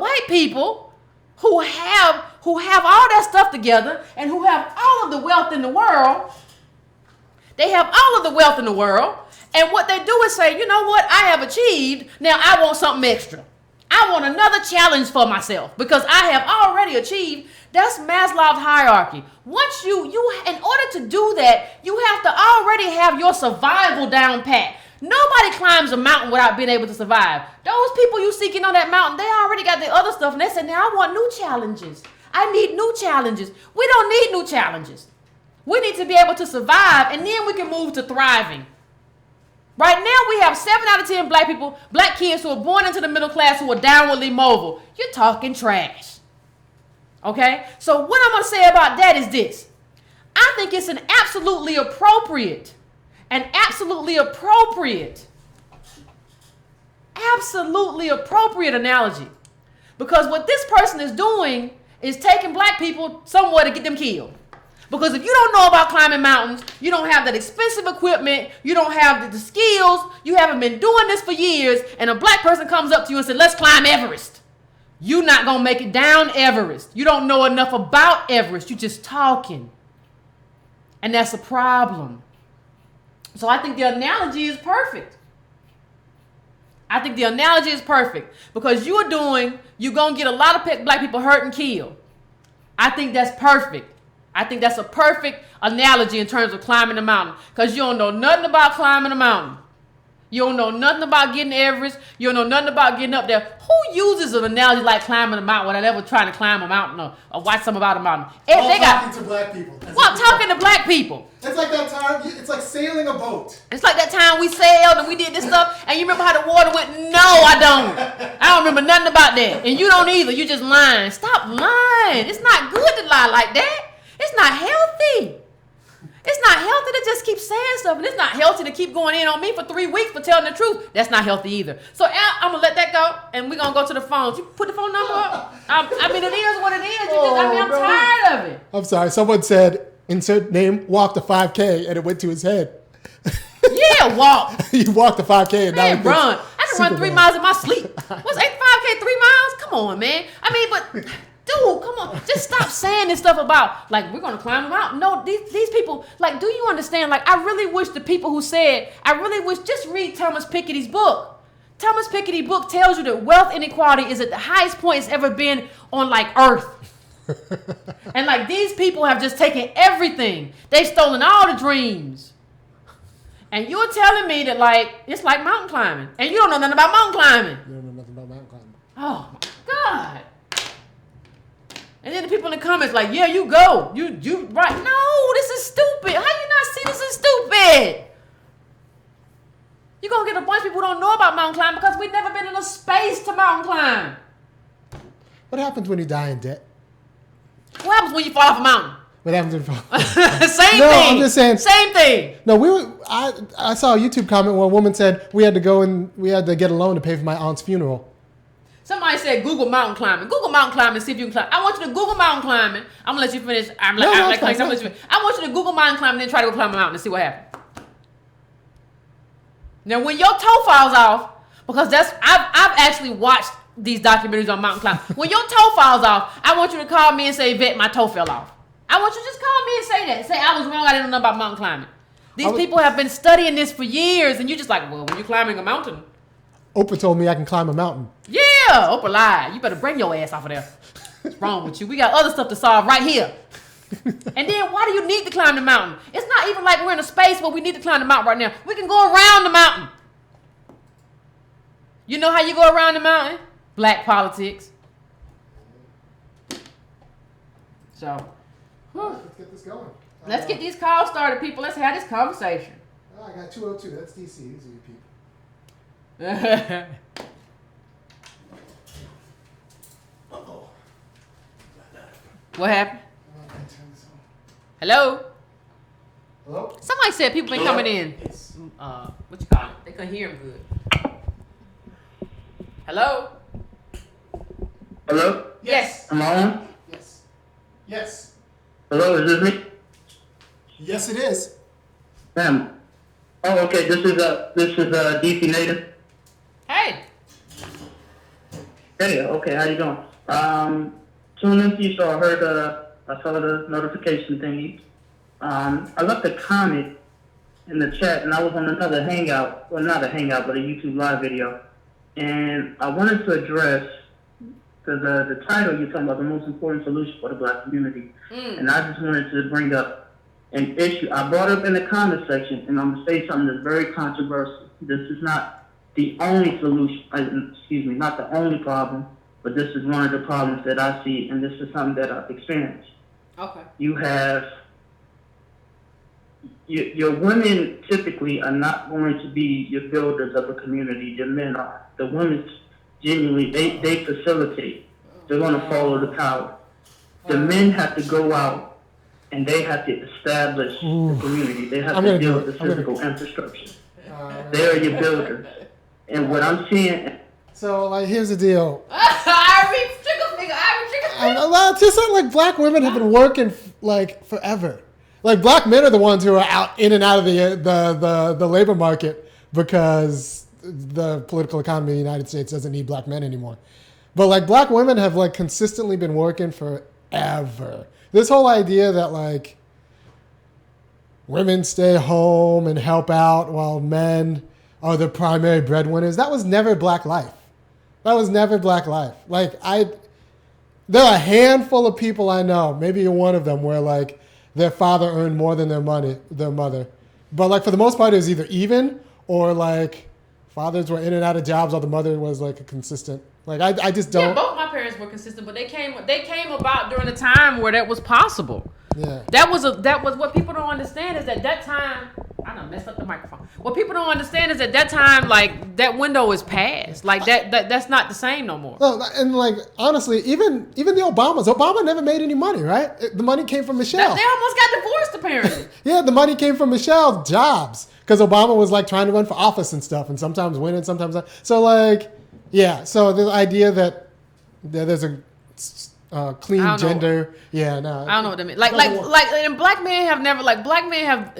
white people who have all that stuff together and who have all of the wealth in the world. They have all of the wealth in the world. And what they do is say, you know what? I have achieved. Now I want something extra. I want another challenge for myself because I have already achieved. That's Maslow's hierarchy. Once you in order to do that, you have to already have your survival down pat. Nobody climbs a mountain without being able to survive. Those people you seeking on that mountain, they already got the other stuff. And they say, now I want new challenges. I need new challenges. We don't need new challenges. We need to be able to survive, and then we can move to thriving. Right now, we have 7 out of 10 black kids who are born into the middle class who are downwardly mobile. You're talking trash. Okay? So what I'm going to say about that is this. I think it's an absolutely appropriate analogy. Because what this person is doing is taking black people somewhere to get them killed. Because if you don't know about climbing mountains, you don't have that expensive equipment, you don't have the skills, you haven't been doing this for years, and a black person comes up to you and says, let's climb Everest. You're not going to make it down Everest. You don't know enough about Everest. You're just talking. And that's a problem. So I think the analogy is perfect. Because you're going to get a lot of black people hurt and killed. I think that's perfect. I think that's a perfect analogy in terms of climbing the mountain. Because you don't know nothing about climbing a mountain. You don't know nothing about getting Everest. You don't know nothing about getting up there. Who uses an analogy like climbing a mountain without ever trying to climb a mountain or watch something about a mountain? Talking to black people. Well, talking to black people. It's like that time, it's like sailing a boat. It's like that time we sailed and we did this stuff, and you remember how the water went? No, I don't. I don't remember nothing about that. And you don't either. You just lying. Stop lying. It's not good to lie like that. It's not healthy. It's not healthy to just keep saying stuff, and it's not healthy to keep going in on me for 3 weeks for telling the truth. That's not healthy either. So I'm going to let that go, and we're going to go to the phones. You put the phone number up. I mean, it is what it is. I'm tired of it. I'm sorry. Someone said, insert name, walked a 5K, and it went to his head. Yeah, walk. He walked a 5K, and man, now run. I can run 3 miles in my sleep. What's 5K, 3 miles? Come on, man. I mean, but... Dude, come on. Just stop saying this stuff about, like, we're going to climb them out. No, these people, like, do you understand? Like, I really wish the people who said, just read Thomas Piketty's book. Thomas Piketty's book tells you that wealth inequality is at the highest point it's ever been on, like, Earth. And, like, these people have just taken everything. They've stolen all the dreams. And you're telling me that, like, it's like mountain climbing. And you don't know nothing about mountain climbing. You don't know nothing about mountain climbing. Oh, my God. And then the people in the comments like, yeah, you go. You right. No, this is stupid. How you not see this is stupid? You're going to get a bunch of people who don't know about mountain climbing because we've never been in a space to mountain climb. What happens when you die in debt? What happens when you fall off a mountain? What happens when you fall Same no, thing. I'm just saying. Same thing. No, I saw a YouTube comment where a woman said we had to get a loan to pay for my aunt's funeral. Somebody said Google mountain climbing. Google mountain climbing and see if you can climb. I want you to Google mountain climbing. I'm going to let you finish. I want you to Google mountain climbing and then try to go climb a mountain and see what happens. Now, when your toe falls off, because I've actually watched these documentaries on mountain climbing. When your toe falls off, I want you to call me and say, Yvette, my toe fell off. I want you to just call me and say that. Say, I was wrong. I didn't know about mountain climbing. These people have been studying this for years, and you're just like, well, when you're climbing a mountain. Oprah told me I can climb a mountain. Yeah, Oprah lied. You better bring your ass off of there. What's wrong with you? We got other stuff to solve right here. And then why do you need to climb the mountain? It's not even like we're in a space where we need to climb the mountain right now. We can go around the mountain. You know how you go around the mountain? Black politics. So, Let's get this going. Let's get these calls started, people. Let's have this conversation. I got 202. That's DC. These are your people. Uh-oh. What happened? Hello? Hello? Somebody said people been coming in. What you call it? They couldn't hear him good. Hello? Hello? Yes. Am I on? Yes. Yes. Hello, is this me? Yes, it is. Ma'am. Oh, okay. This is DC native. Hey. Hey, okay. How you doing? Tuned into you, so I saw the notification thingy. I left a comment in the chat, and I was on another hangout. Well, not a hangout, but a YouTube live video. And I wanted to address the title you're talking about, the most important solution for the black community. And I just wanted to bring up an issue I brought up in the comment section, and I'm going to say something that's very controversial. This is not the only solution, not the only problem, but this is one of the problems that I see, and this is something that I've experienced. Okay. You have your women typically are not going to be your builders of a community. Your men are. The women genuinely, they facilitate. They're going to follow the power. The men have to go out and they have to establish the community. They have to build the physical infrastructure. They are your builders. And what I'm seeing... So, like, here's the deal. It's just like black women have been working, like, forever. Like, black men are the ones who are out in and out of the labor market because the political economy of the United States doesn't need black men anymore. But, like, black women have, like, consistently been working forever. This whole idea that, like, women stay home and help out while men are the primary breadwinners, that was never black life. That was never black life. Like, there are a handful of people I know, maybe you're one of them, where, like, their father earned more than their mother. But, like, for the most part, it was either even or, like, fathers were in and out of jobs while the mother was, like, a consistent. Like, I just don't. Yeah, both my parents were consistent, but they came about during a time where that was possible. Yeah. That was what people don't understand is that time. I done messed up the microphone. What people don't understand is that time, like, that window is past. Like, that's not the same no more. No, and, like, honestly, even the Obama never made any money, right? The money came from Michelle. They almost got divorced, apparently. Yeah, the money came from Michelle's jobs because Obama was, like, trying to run for office and stuff, and sometimes winning, sometimes not. So, like, yeah. So the idea that there's a clean gender. Yeah, no. I don't know what that means. Like, and black men have never, like, black men have,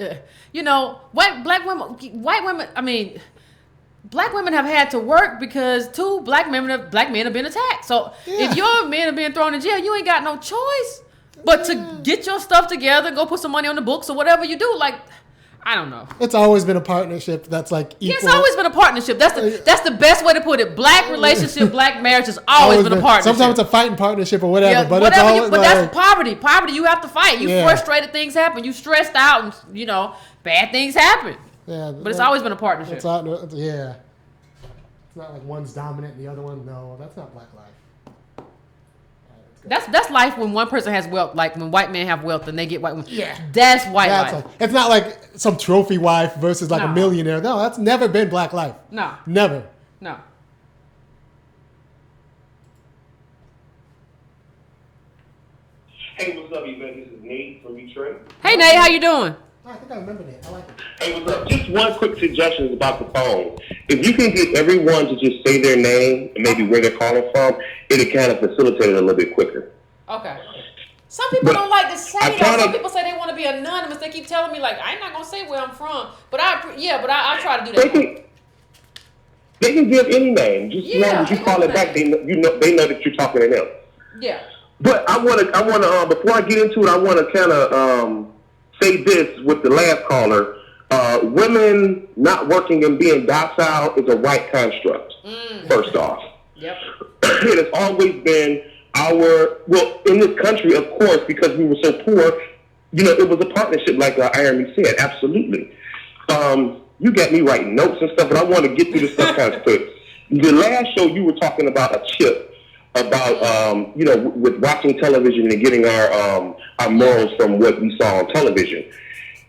black women, I mean, black women have had to work because black men have been attacked. So if your men are being thrown in jail, you ain't got no choice but to get your stuff together, go put some money on the books or whatever you do. Like, I don't know. It's always been a partnership that's like equal. Yeah, it's always been a partnership. That's the best way to put it. Black relationship, black marriage has always been a partnership. Sometimes it's a fighting partnership or whatever. Yeah, but whatever it's always, that's poverty. Poverty, you have to fight. You frustrated, things happen. You stressed out, and bad things happen. Yeah, but it's always been a partnership. It's not like one's dominant and the other one. No, that's not black life. That's life when one person has wealth, like when white men have wealth and they get white women. Yeah. That's white life. It's not like some trophy wife versus like a millionaire. No, that's never been black life. No. Never. No. Hey, what's up, Yvette? This is Nate from Detroit. Hey, Nate, how you doing? I think I remember that. I like it. Hey, what's up? Just one quick suggestion about the phone. If you can get everyone to just say their name and maybe where they're calling from, it'll kind of facilitate it a little bit quicker. Okay. Some people don't like to say that. Some people say they want to be anonymous. They keep telling me, like, I'm not going to say where I'm from. But I try to do that. They can give any name. Just as long as you call it back, they know that you're talking to them. Yeah. But I want to before I get into it, I want to kind of say this with the last caller. Women not working and being docile is a white construct, first off. Yep. It has always been in this country, of course, because we were so poor, it was a partnership, like Irony said, absolutely. You got me writing notes and stuff, but I want to get through this stuff kind of quick. The last show, you were talking about a chip, about, with watching television and getting our morals from what we saw on television.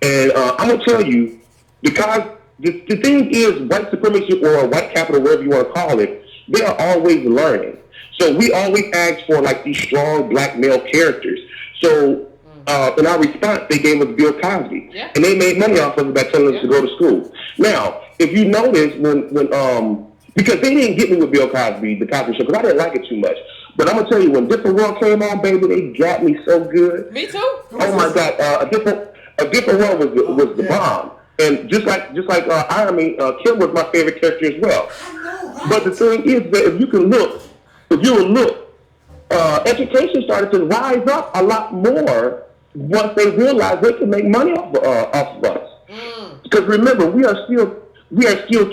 And I'm going to tell you, because the thing is, white supremacy or white capital, whatever you want to call it, they are always learning. So we always ask for, like, these strong black male characters. So in our response, they gave us Bill Cosby. Yeah. And they made money off of it by telling us to go to school. Now, if you notice, when because they didn't get me with Bill Cosby, the Cosby Show, because I didn't like it too much. But I'm going to tell you, when Different World came on, baby, they got me so good. Me too. Oh, my God. A different World was the bomb. And just like Irony, Kim was my favorite character as well. But the thing is that if you will look, education started to rise up a lot more once they realized they could make money off of us. Because remember, we are still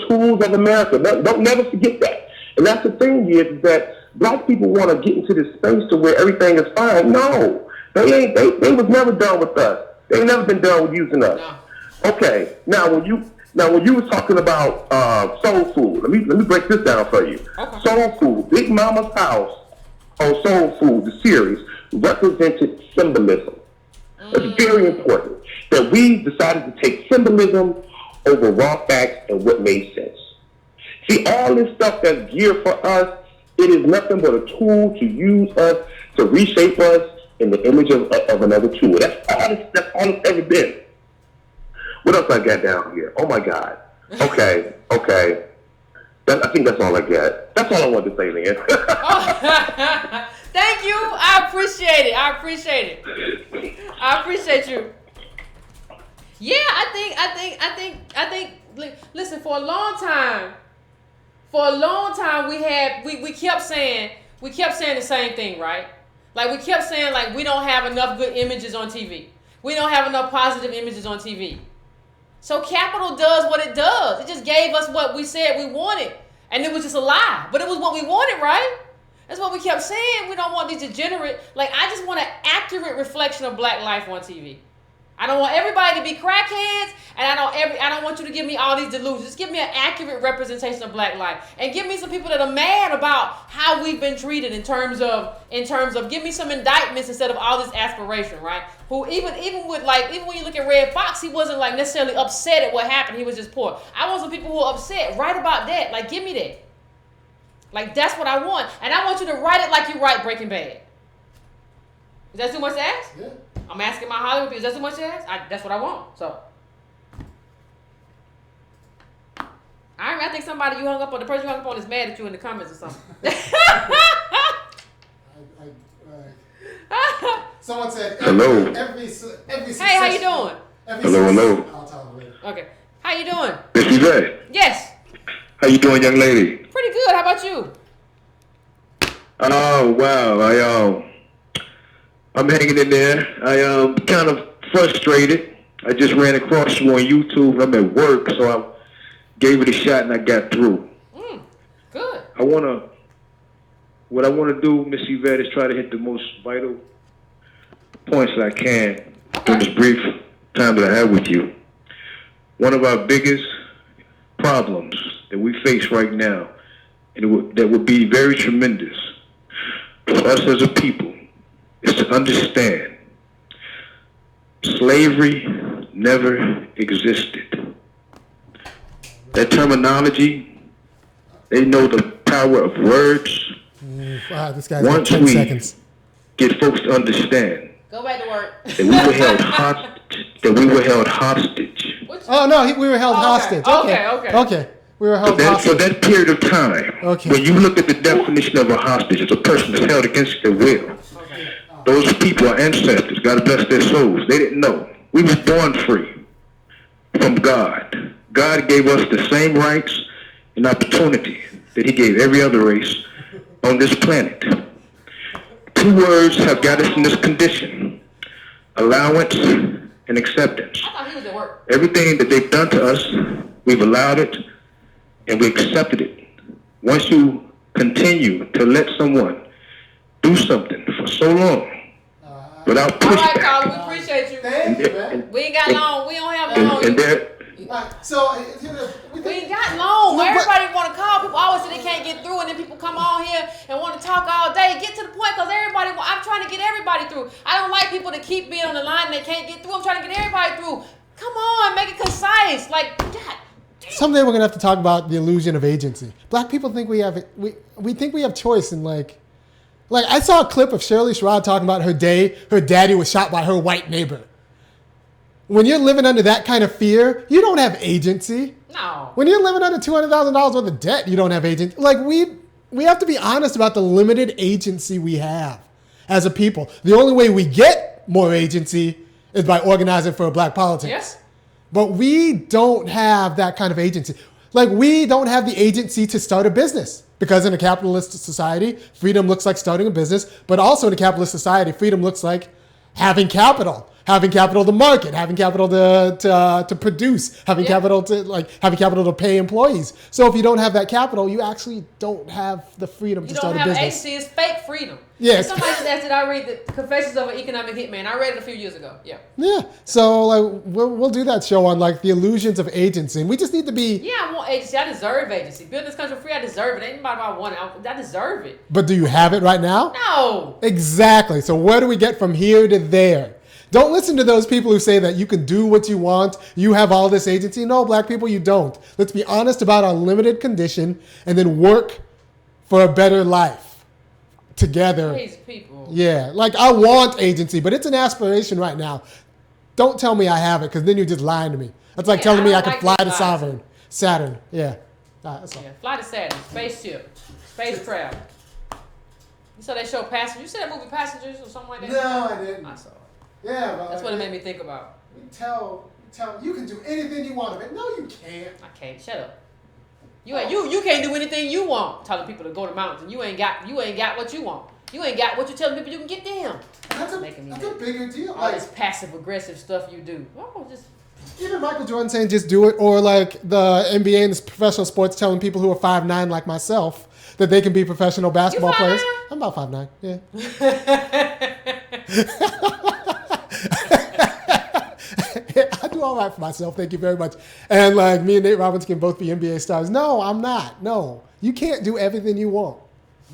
tools of America. Don't never forget that. And that's the thing is that black people want to get into this space to where everything is fine. No, they ain't. They was never done with us. They ain't never been done with using us. No. Okay, now when you was talking about soul food, let me break this down for you. Okay. Soul food, Big Mama's house on Soul Food, the series, represented symbolism. It's very important. that we decided to take symbolism over raw facts and what made sense. See, all this stuff that's geared for us, it is nothing but a tool to use us, to reshape us in the image of another tool. That's all it's ever been. What else I got down here? Oh my God. Okay. I think that's all I got. That's all I wanted to say, Lynn. Thank you. I appreciate it. I appreciate you. Yeah, I think. Listen, for a long time, we kept saying the same thing, right? Like we kept saying like we don't have enough good images on TV. We don't have enough positive images on TV. So Capitol does what it does. It just gave us what we said we wanted. And it was just a lie. But it was what we wanted, right? That's what we kept saying. We don't want these degenerate. Like, I just want an accurate reflection of black life on TV. I don't want everybody to be crackheads, and I don't want you to give me all these delusions. Just give me an accurate representation of black life, and give me some people that are mad about how we've been treated in terms of give me some indictments instead of all this aspiration, right? Who even when you look at Red Fox, he wasn't like necessarily upset at what happened. He was just poor. I want some people who are upset. Write about that. Like, give me that. Like, that's what I want, and I want you to write it like you write Breaking Bad. Is that too much to ask? Yeah. I'm asking my Hollywood people, is that too much to ask? That's what I want. So, I think somebody the person you hung up on is mad at you in the comments or something. Someone said, hello. Every Hey, how you doing? Hello. I'll tell them later. Okay. How you doing? Miss Yvette. Yes. How you doing, young lady? Pretty good. How about you? Oh, wow. I'm hanging in there. I am kind of frustrated. I just ran across you on YouTube. I'm at work, so I gave it a shot and I got through. Good. What I want to do, Miss Yvette, is try to hit the most vital points that I can in this brief time that I have with you. One of our biggest problems that we face right now, and that would be very tremendous for us as a people, is to understand slavery never existed. That terminology, they know the power of words. Wow, this guy's got 10 seconds. Get folks to understand Go back to work. that we were held hostage. Oh no, we were held hostage. Okay. We were held hostage for that period of time. Okay. When you look at the definition of a hostage, it's a person that's held against their will. Those people are ancestors. God bless their souls. They didn't know. We was born free from God. God gave us the same rights and opportunity that he gave every other race on this planet. Two words have got us in this condition: allowance and acceptance. I thought he was at work. Everything that they've done to us, we've allowed it and we accepted it. Once you continue to let someone do something for so long without pushback. All right, Carl, we appreciate you. Thank you, man. We ain't got long. We don't have long. We ain't got long. Everybody want to call. People always say they can't get through, and then people come on here and want to talk all day. Get to the point, because I'm trying to get everybody through. I don't like people to keep being on the line and they can't get through. I'm trying to get everybody through. Come on, make it concise. Like, God. Someday we're gonna have to talk about the illusion of agency. Black people think we think we have choice in like I saw a clip of Shirley Sherrod talking about her daddy was shot by her white neighbor. When you're living under that kind of fear, you don't have agency. No. When you're living under $200,000 worth of debt, you don't have agency. Like we have to be honest about the limited agency we have as a people. The only way we get more agency is by organizing for a black politics. Yes. But we don't have that kind of agency. Like, we don't have the agency to start a business, because in a capitalist society, freedom looks like starting a business, but also in a capitalist society, freedom looks like having capital to market, having capital to produce, having capital to pay employees. So if you don't have that capital, you actually don't have the freedom to start a business. You don't have agency. It's fake freedom. Yes. And somebody said, did I read the Confessions of an Economic Hitman? I read it a few years ago. Yeah. Yeah. So like we'll do that show on like the illusions of agency, and we just need to be. Yeah, I want agency. I deserve agency. Building this country free, I deserve it. Ain't nobody about one. I deserve it. But do you have it right now? No. Exactly. So where do we get from here to there? Don't listen to those people who say that you can do what you want. You have all this agency. No, black people, you don't. Let's be honest about our limited condition and then work for a better life together. These people. Yeah, like I want agency, but it's an aspiration right now. Don't tell me I have it, because then you're just lying to me. That's like telling me I can fly to Saturn. Yeah. That's all. Yeah, fly to Saturn, spaceship, space travel. You saw that show Passengers? You said that movie Passengers or something like that? No, I didn't. I saw it. Yeah, but That's what it made me think about. Tell you can do anything you want of it. No, you can't. I can't. Shut up. You can't do anything you want. Telling people to go to mountains, and you ain't got what you want. You ain't got what you're telling people you can get them. That's a bigger deal. All this passive aggressive stuff you do. Oh, just. Even Michael Jordan saying just do it, or like the NBA and the professional sports telling people who are 5'9" like myself that they can be professional basketball players. I'm about 5'9", yeah. I do all right for myself, thank you very much. And like me and Nate Robbins can both be NBA stars. No, I'm not. No, you can't do everything you want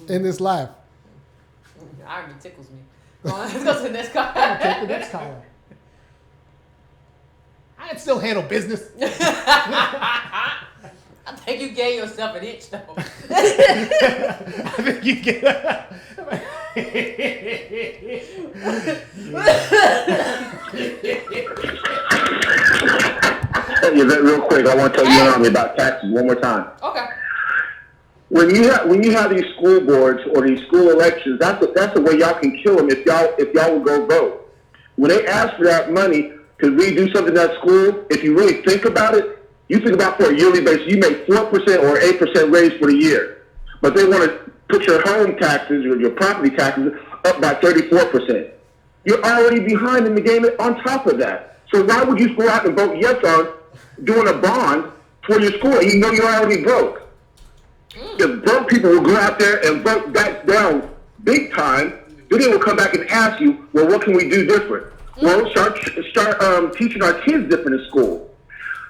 in this life. Irony tickles me. Let's go to the next call. Take the next caller. I can still handle business. I think you gave yourself an itch, though. I think you get. Hey, Yvette, real quick, I want to tell you about taxes one more time. Okay. When you have these school boards or these school elections, that's the way y'all can kill them if y'all would go vote. When they ask for that money to redo something at school, if you really think about it, you think about for a yearly basis, you make 4% or 8% raise for the year, but they want to put your home taxes or your property taxes up by 34%. You're already behind in the game on top of that. So why would you go out and vote yes on doing a bond for your school? You know you're already broke. The broke people will go out there and vote that down big time. Then they will come back and ask you, well, what can we do different? Well, start teaching our kids different in school.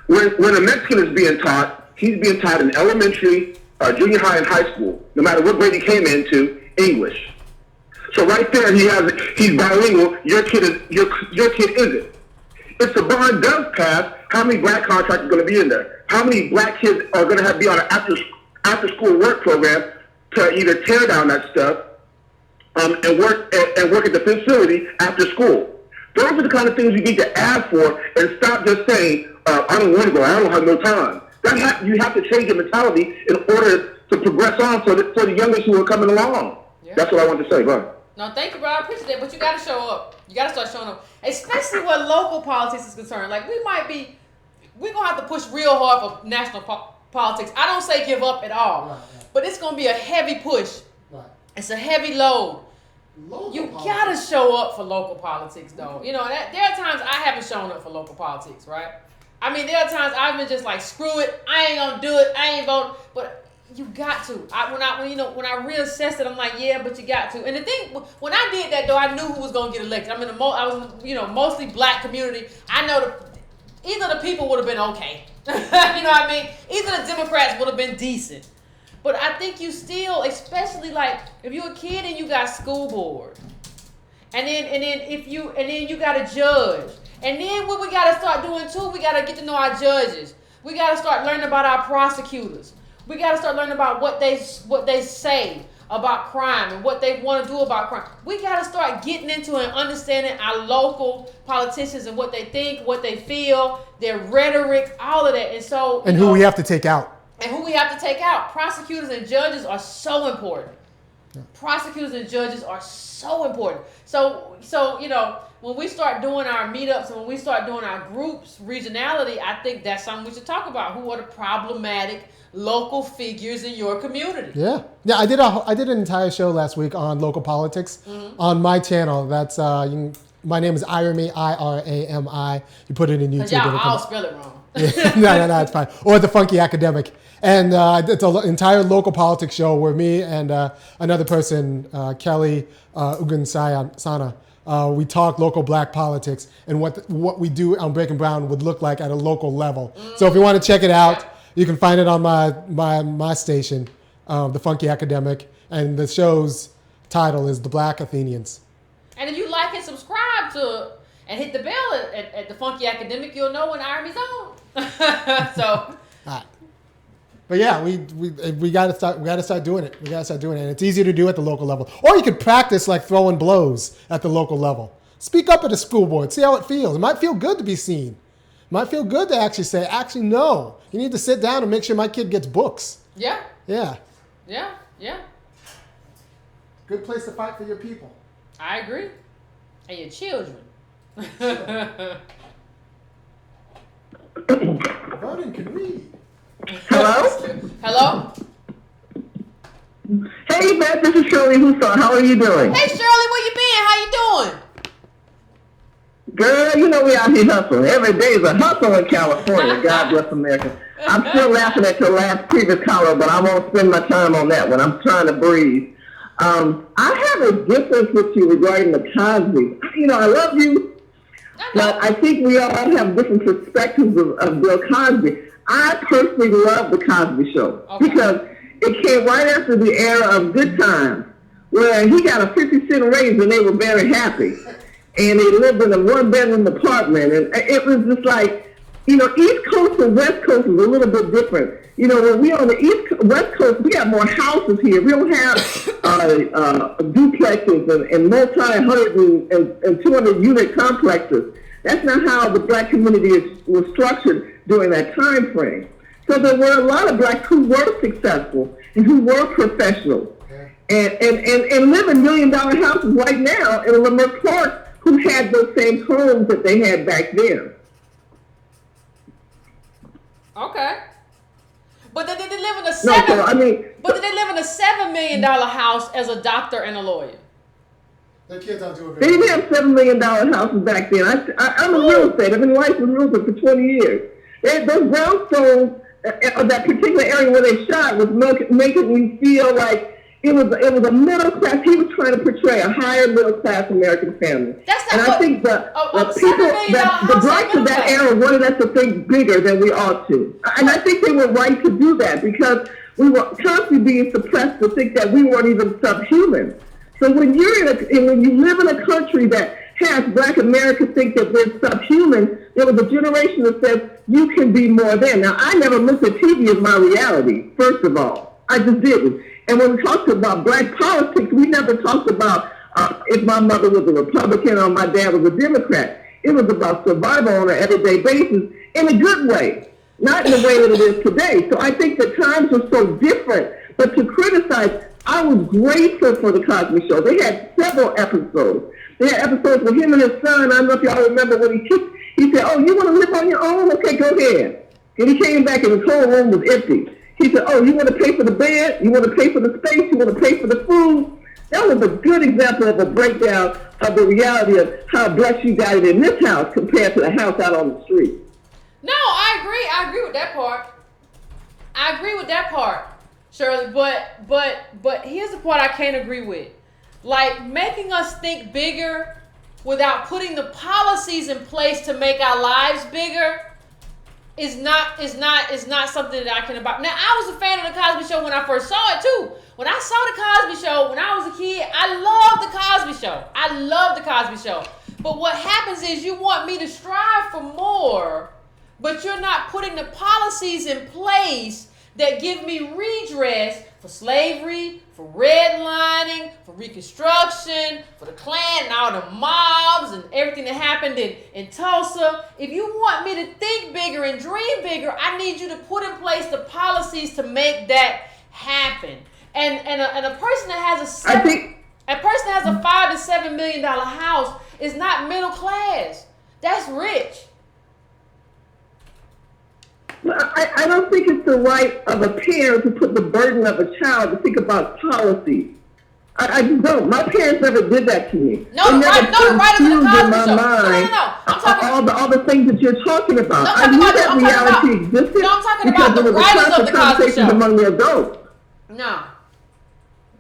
When a Mexican is being taught, he's being taught in elementary, junior high, and high school. No matter what grade he came into, English. So right there, he's bilingual. Your kid isn't. If the bond does pass, how many black contractors are going to be in there? How many black kids are going to be on an after-school work program to either tear down that stuff and work at the facility after school? Those are the kind of things you need to ask for, and stop just saying, I don't want to go, I don't have no time. You have to change your mentality in order to progress on for the youngest who are coming along. Yeah. That's what I want to say, bro. No, thank you, bro. I appreciate that, but you got to show up. You got to start showing up, especially where local politics is concerned. Like, we're going to have to push real hard for national politics. I don't say give up at all, right. But it's going to be a heavy push. Right. It's a heavy load. You got to show up for local politics, though. You know, there are times I haven't shown up for local politics, right? I mean, there are times I've been just like, screw it, I ain't gonna do it, I ain't voting, but you got to. When I reassessed it, I'm like, yeah, but you got to. And the thing, when I did that though, I knew who was gonna get elected. I was mostly black community. I know either the people would have been okay, you know what I mean? Either the Democrats would have been decent. But I think you still, especially like if you're a kid and you got school board, and then you got a judge. And then what we got to start doing too, we got to get to know our judges. We got to start learning about our prosecutors. We got to start learning about what they say about crime and what they want to do about crime. We got to start getting into and understanding our local politicians and what they think, what they feel, their rhetoric, all of that. And who we have to take out. Prosecutors and judges are so important. Yeah. Prosecutors and judges are so important. So when we start doing our meetups and when we start doing our groups, regionality, I think that's something we should talk about. Who are the problematic local figures in your community? Yeah. I did an entire show last week on local politics on my channel. That's my name is Irami, IRAMI. You put it in YouTube. Y'all all spell it wrong. Yeah. No, it's fine. Or The Funky Academic. And it's an entire local politics show where me and another person, Kelly Ugunsana, we talk local black politics and what we do on Breaking Brown would look like at a local level. So if you want to check it out, you can find it on my station, The Funky Academic, and the show's title is The Black Athenians. And if you like and subscribe to, and hit the bell at the Funky Academic, you'll know when Irony's on. So. But yeah, we gotta start doing it. We gotta start doing it. And it's easier to do at the local level. Or you could practice like throwing blows at the local level. Speak up at the school board. See how it feels. It might feel good to be seen. It might feel good to actually say, no, you need to sit down and make sure my kid gets books. Yeah. Yeah. Yeah. Yeah. Good place to fight for your people. I agree. And your children. Vernon can read. Hello? Hello? Hey, Yvette, this is Shirley Houston. How are you doing? Hey, Shirley, where you been? How you doing? Girl, you know we out here hustling. Every day is a hustle in California. God bless America. I'm still laughing at your last previous caller, but I won't spend my time on that one. I'm trying to breathe. I have a difference with you regarding the Cosby. You know, I love you, but I think we all have different perspectives of Bill Cosby. I personally love the Cosby Show because it came right after the era of Good Times, where he got a 50-cent raise and they were very happy. And they lived in a one-bedroom apartment. And it was just like, you know, East Coast and West Coast is a little bit different. You know, when we on the West Coast, we got more houses here. We don't have duplexes and multi-100 and 200-unit complexes. That's not how the black community was structured during that time frame. So there were a lot of blacks who were successful and who were professionals and live in million-dollar houses right now in Leimert Park, who had those same homes that they had back then. Okay. But did they live in a But did they live in a $7 million house as a doctor and a lawyer? The kids aren't doing They didn't have $7 million houses back then. I'm in real estate. I've been licensed in real estate for 20 years. Those brownstones of that particular area where they shot was making me feel like it was a middle class. He was trying to portray a higher middle class American family. I think the blacks of that era wanted us to think bigger than we ought to. And I think they were right to do that because we were constantly being suppressed to think that we weren't even subhuman. So when you live in a country that has black America think that we're subhuman, there was a generation that said you can be more than. Now, I never looked at TV as my reality, first of all. I just didn't. And when we talked about black politics, we never talked about if my mother was a Republican or my dad was a Democrat. It was about survival on an everyday basis in a good way, not in the way that it is today. So I think the times were so different. But to criticize, I was grateful for the Cosby Show. They had several episodes. They had episodes with him and his son. I don't know if y'all remember when he said, "Oh, you want to live on your own? Okay, go ahead." And he came back and his whole room was empty. He said, "Oh, you want to pay for the bed? You want to pay for the space? You want to pay for the food?" That was a good example of a breakdown of the reality of how blessed you got it in this house compared to the house out on the street. No, I agree. I agree with that part. Shirley, but here's the part I can't agree with. Like, making us think bigger without putting the policies in place to make our lives bigger is not something that I can about. Now, I was a fan of the Cosby Show when I first saw it too. When I saw the Cosby Show when I was a kid, I loved the Cosby Show. But what happens is you want me to strive for more, but you're not putting the policies in place that give me redress for slavery, for redlining, for Reconstruction, for the Klan and all the mobs and everything that happened in Tulsa. If you want me to think bigger and dream bigger, I need you to put in place the policies to make that happen. And a person that has a $5 to $7 million house is not middle class. That's rich. I don't think it's the right of a parent to put the burden of a child to think about policy. I just don't. My parents never did that to me. No, the writers of the Cosby Show. I'm talking all the things that you're talking about. I knew that reality existed. No, I'm talking about the writers of the Cosby Show. Among the adults. No.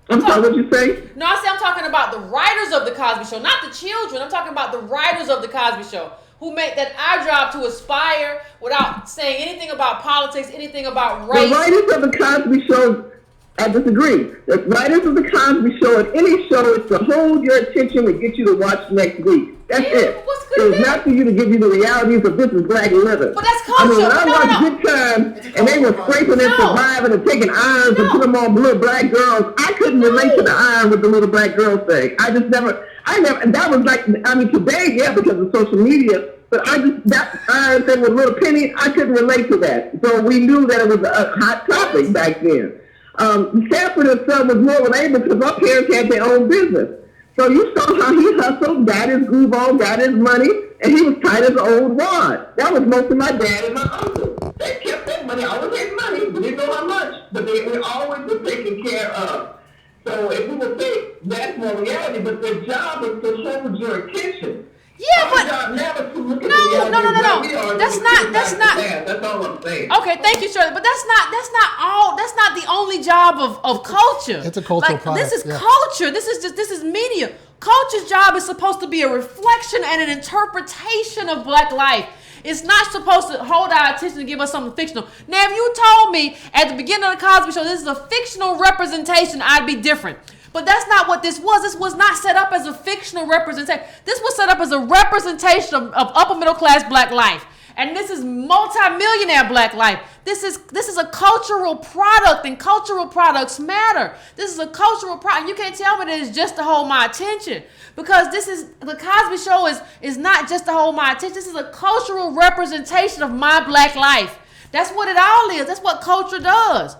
I'm sorry, what you say? No, I say I'm talking about the writers of the Cosby Show, not the children. I'm talking about the writers of the Cosby Show, who make that our job to aspire without saying anything about politics, anything about race. The writers of the Cosby Show, I disagree. The writers of the Cosby Show, at any show, is to hold your attention and get you to watch next week. That's Yeah, it. what's It good was with not for you to give you the realities of this is black living. But that's I mean, culture. when I No. watched Good Time and they were scraping and surviving and taking irons and put them on little black girls, I couldn't relate to the iron with the little black girl thing. I never, and that was like, I mean, today, yeah, because of social media, but that iron thing with Little Penny, I couldn't relate to that. So we knew that it was a hot topic back then. Sanford and Son was more relatable because our parents had their own business. So you saw how he hustled, got his groove on, got his money, and he was tight as an old wad. That was most of my dad and my uncle. They kept that money, always had money, but didn't know how much. But they always were taken care of. So if we would say that's more reality, but their job is to hold your attention. Yeah, but job now is to look at no. That's not. That's all I'm saying. Okay, thank you, Shirley. But that's not the only job of culture. It's a cultural product. This is yeah. culture. This is media. Culture's job is supposed to be a reflection and an interpretation of black life. It's not supposed to hold our attention and give us something fictional. Now, if you told me at the beginning of the Cosby Show this is a fictional representation, I'd be different. But that's not what this was. This was not set up as a fictional representation. This was set up as a representation of upper middle class black life. And this is multi-millionaire black life. This is a cultural product, and cultural products matter. This is a cultural product. You can't tell me that it's just to hold my attention, because the Cosby Show is not just to hold my attention. This is a cultural representation of my black life. That's what it all is. That's what culture does.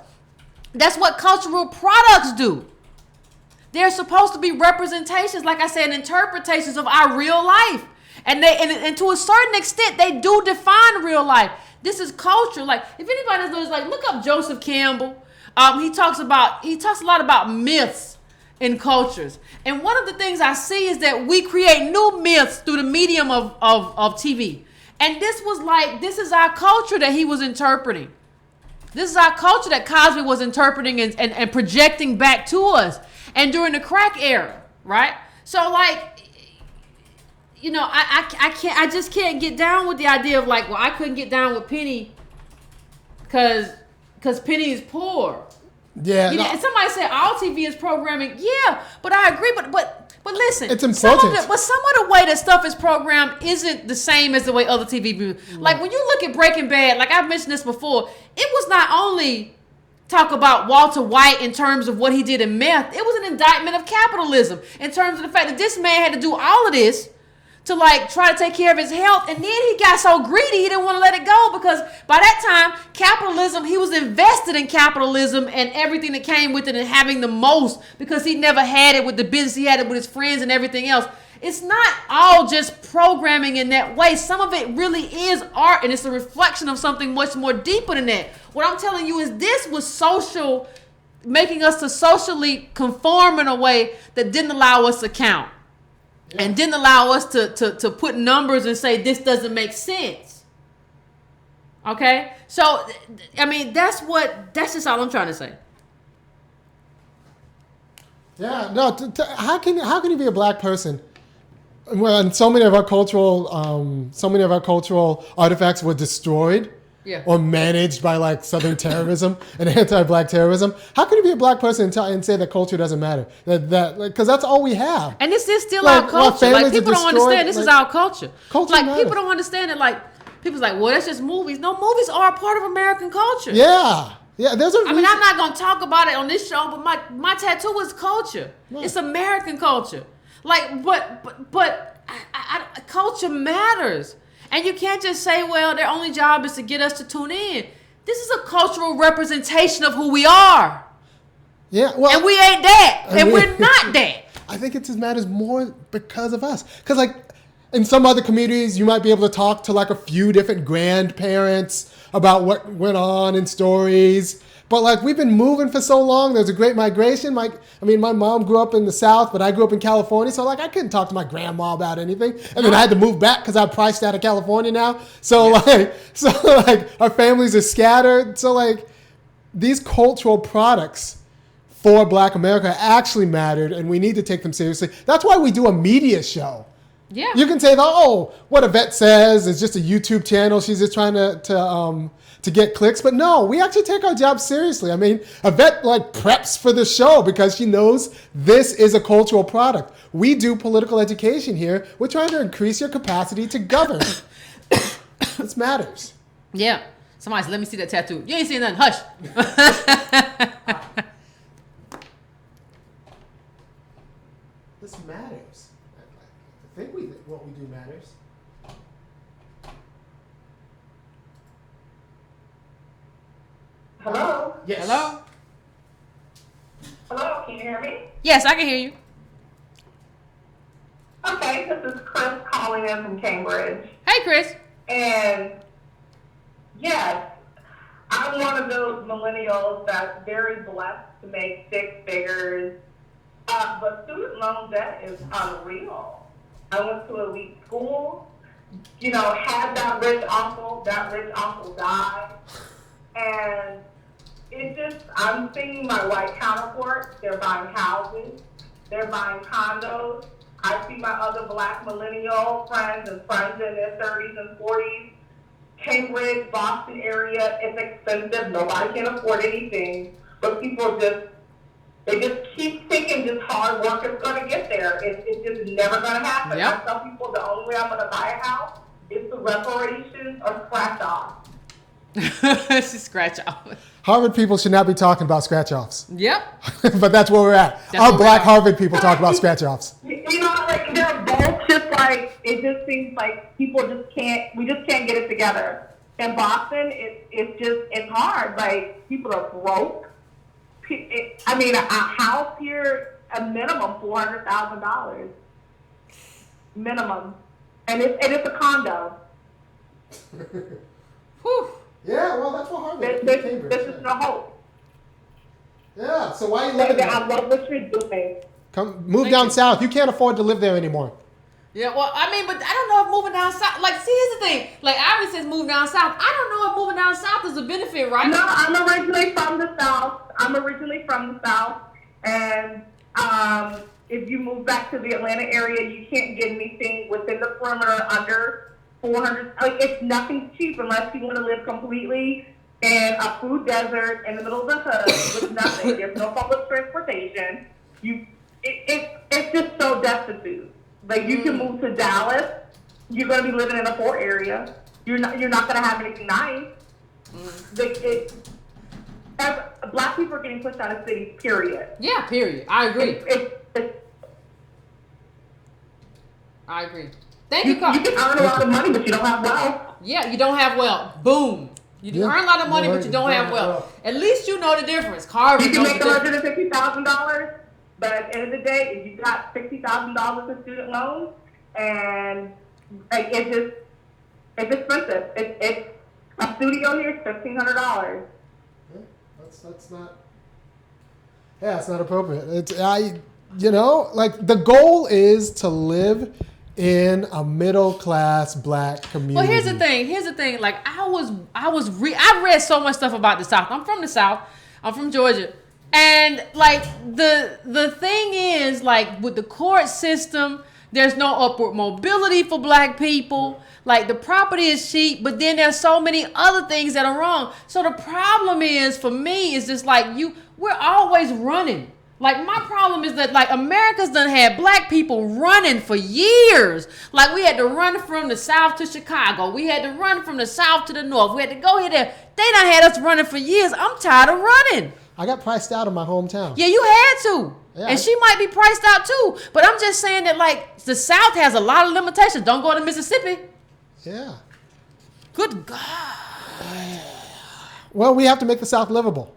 That's what cultural products do. They're supposed to be representations, like I said, interpretations of our real life. And to a certain extent, they do define real life. This is culture. Like, if anybody knows, like, look up Joseph Campbell. He talks a lot about myths in cultures. And one of the things I see is that we create new myths through the medium of TV. And this is our culture that he was interpreting. This is our culture that Cosby was interpreting and projecting back to us. And during the crack era, right? So, like, you know, I just can't get down with the idea of, like, well, I couldn't get down with Penny because Penny is poor. Yeah. You know, and somebody said all TV is programming. Yeah, but I agree. But listen, it's important. Some of the way that stuff is programmed isn't the same as the way other TV do. Like, when you look at Breaking Bad, like I've mentioned this before, it was not only talk about Walter White in terms of what he did in meth. It was an indictment of capitalism in terms of the fact that this man had to do all of this to, like, try to take care of his health. And then he got so greedy, he didn't want to let it go, because by that time, capitalism, he was invested in capitalism and everything that came with it and having the most, because he never had it with the business. He had it with his friends and everything else. It's not all just programming in that way. Some of it really is art, and it's a reflection of something much more deeper than that. What I'm telling you is this was social, making us to socially conform in a way that didn't allow us to count. Yeah. And didn't allow us to put numbers and say this doesn't make sense. Okay? So, I mean, that's just all I'm trying to say. Yeah, no, how can you be a black person when so many of our cultural artifacts were destroyed, yeah, or managed by, like, Southern terrorism and anti-black terrorism? How can you be a black person and say that culture doesn't matter? Because that's all we have. And this is still our culture. Like, people don't understand this is our culture. Culture like matters. People don't understand it. Like, people's like, well, that's just movies. No, movies are a part of American culture. Yeah. Yeah, there's a reason. I mean, I'm not going to talk about it on this show, but my tattoo is culture. Yeah. It's American culture. Like, but culture matters. And you can't just say, well, their only job is to get us to tune in. This is a cultural representation of who we are. Yeah, well, and we ain't that. And we're not that. I think it just matters more because of us. Because, like, in some other communities, you might be able to talk to, like, a few different grandparents about what went on in stories. But, like, we've been moving for so long. There's a great migration. My mom grew up in the South, but I grew up in California. So, like, I couldn't talk to my grandma about anything. And then I had to move back because I'm priced out of California now. So, like, our families are scattered. So, like, these cultural products for Black America actually mattered, and we need to take them seriously. That's why we do a media show. Yeah. You can say that, oh, what Yvette says is just a YouTube channel. She's just trying to get clicks. But no, we actually take our job seriously. I mean, Yvette like preps for the show because she knows this is a cultural product. We do political education here. We're trying to increase your capacity to govern. This matters. Yeah. Somebody said, let me see that tattoo. You ain't seen nothing. Hush. This matters. I think what we do matters. Hello? Yes. Hello? Hello, can you hear me? Yes, I can hear you. Okay, this is Chris calling in from Cambridge. Hey, Chris. And yes, I'm one of those millennials that's very blessed to make six figures. But student loan debt is unreal. I went to elite school, had that rich uncle died. And I'm seeing my white counterparts, they're buying houses, they're buying condos. I see my other black millennial friends in their 30s and 40s. Cambridge, Boston area, it's expensive. Nobody can afford anything. But people just keep thinking just hard work is going to get there. It's just never going to happen. Yep. I tell people the only way I'm going to buy a house is the reparations or scratch off. She scratch off. Harvard people should not be talking about scratch-offs. Yep. But that's where we're at. That's Our where black we are. Harvard people talk about scratch-offs. Like they're both just like, it just seems like we just can't get it together. In Boston, it's hard. Like, people are broke. A house here, a minimum $400,000. Minimum. And it's a condo. Whew. Yeah, well, that's what Harvard is. Cambridge. This is no hope. Yeah, so why are you living I there? love what you're doing. Move down south. You can't afford to live there anymore. Yeah, well, but I don't know if moving down south, like, see, here's the thing. Like, Ivy says move down south. I don't know if moving down south is a benefit, right? No, I'm originally from the South. And if you move back to the Atlanta area, you can't get anything within the perimeter under 400. It's nothing cheap unless you want to live completely in a food desert in the middle of the hood with nothing. There's no public transportation. It's just so destitute. Like, you can move to Dallas. You're going to be living in a poor area. You're not going to have anything nice. Black people are getting pushed out of cities, period. Yeah, period. I agree. I agree. Thank you, You Carl. can earn a lot of money, but you don't have wealth. Yeah, you don't have wealth. Boom. You earn a lot of money, but you don't have wealth. At least you know the difference. Carver You can knows make the difference. $150,000, but at the end of the day, if you got $60,000 in student loans, and it's expensive. It's a studio here is $1,500. That's not. Yeah, it's not appropriate. The goal is to live in a middle class black community. Well, here's the thing. Like, I read so much stuff about the South. I'm from the South. I'm from Georgia. And like the thing is, like, with the court system, there's no upward mobility for black people. Like, the property is cheap, but then there's so many other things that are wrong. So the problem is, for me, is just like we're always running. Like, my problem is that, like, America's done had black people running for years. Like, we had to run from the South to Chicago. We had to run from the South to the North. We had to go here there. They done had us running for years. I'm tired of running. I got priced out of my hometown. Yeah, you had to. Yeah, and she might be priced out too. But I'm just saying that, like, the South has a lot of limitations. Don't go to Mississippi. Yeah. Good God. Well, we have to make the South livable.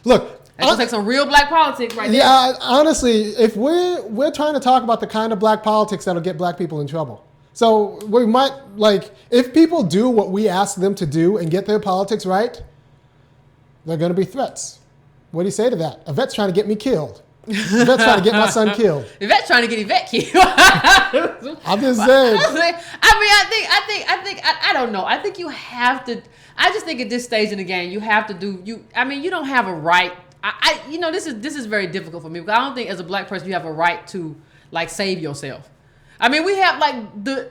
Look. That's gonna take some real black politics right there. Yeah, honestly, if we're trying to talk about the kind of black politics that'll get black people in trouble. So we might, like, if people do what we ask them to do and get their politics right, they're going to be threats. What do you say to that? Yvette's trying to get me killed. Yvette's trying to get my son killed. Yvette's trying to get Yvette killed. I'm just saying. I don't know. I think you have to. I just think at this stage in the game, you have to do. You don't have a right. This is very difficult for me because I don't think as a black person you have a right to, like, save yourself. I mean, we have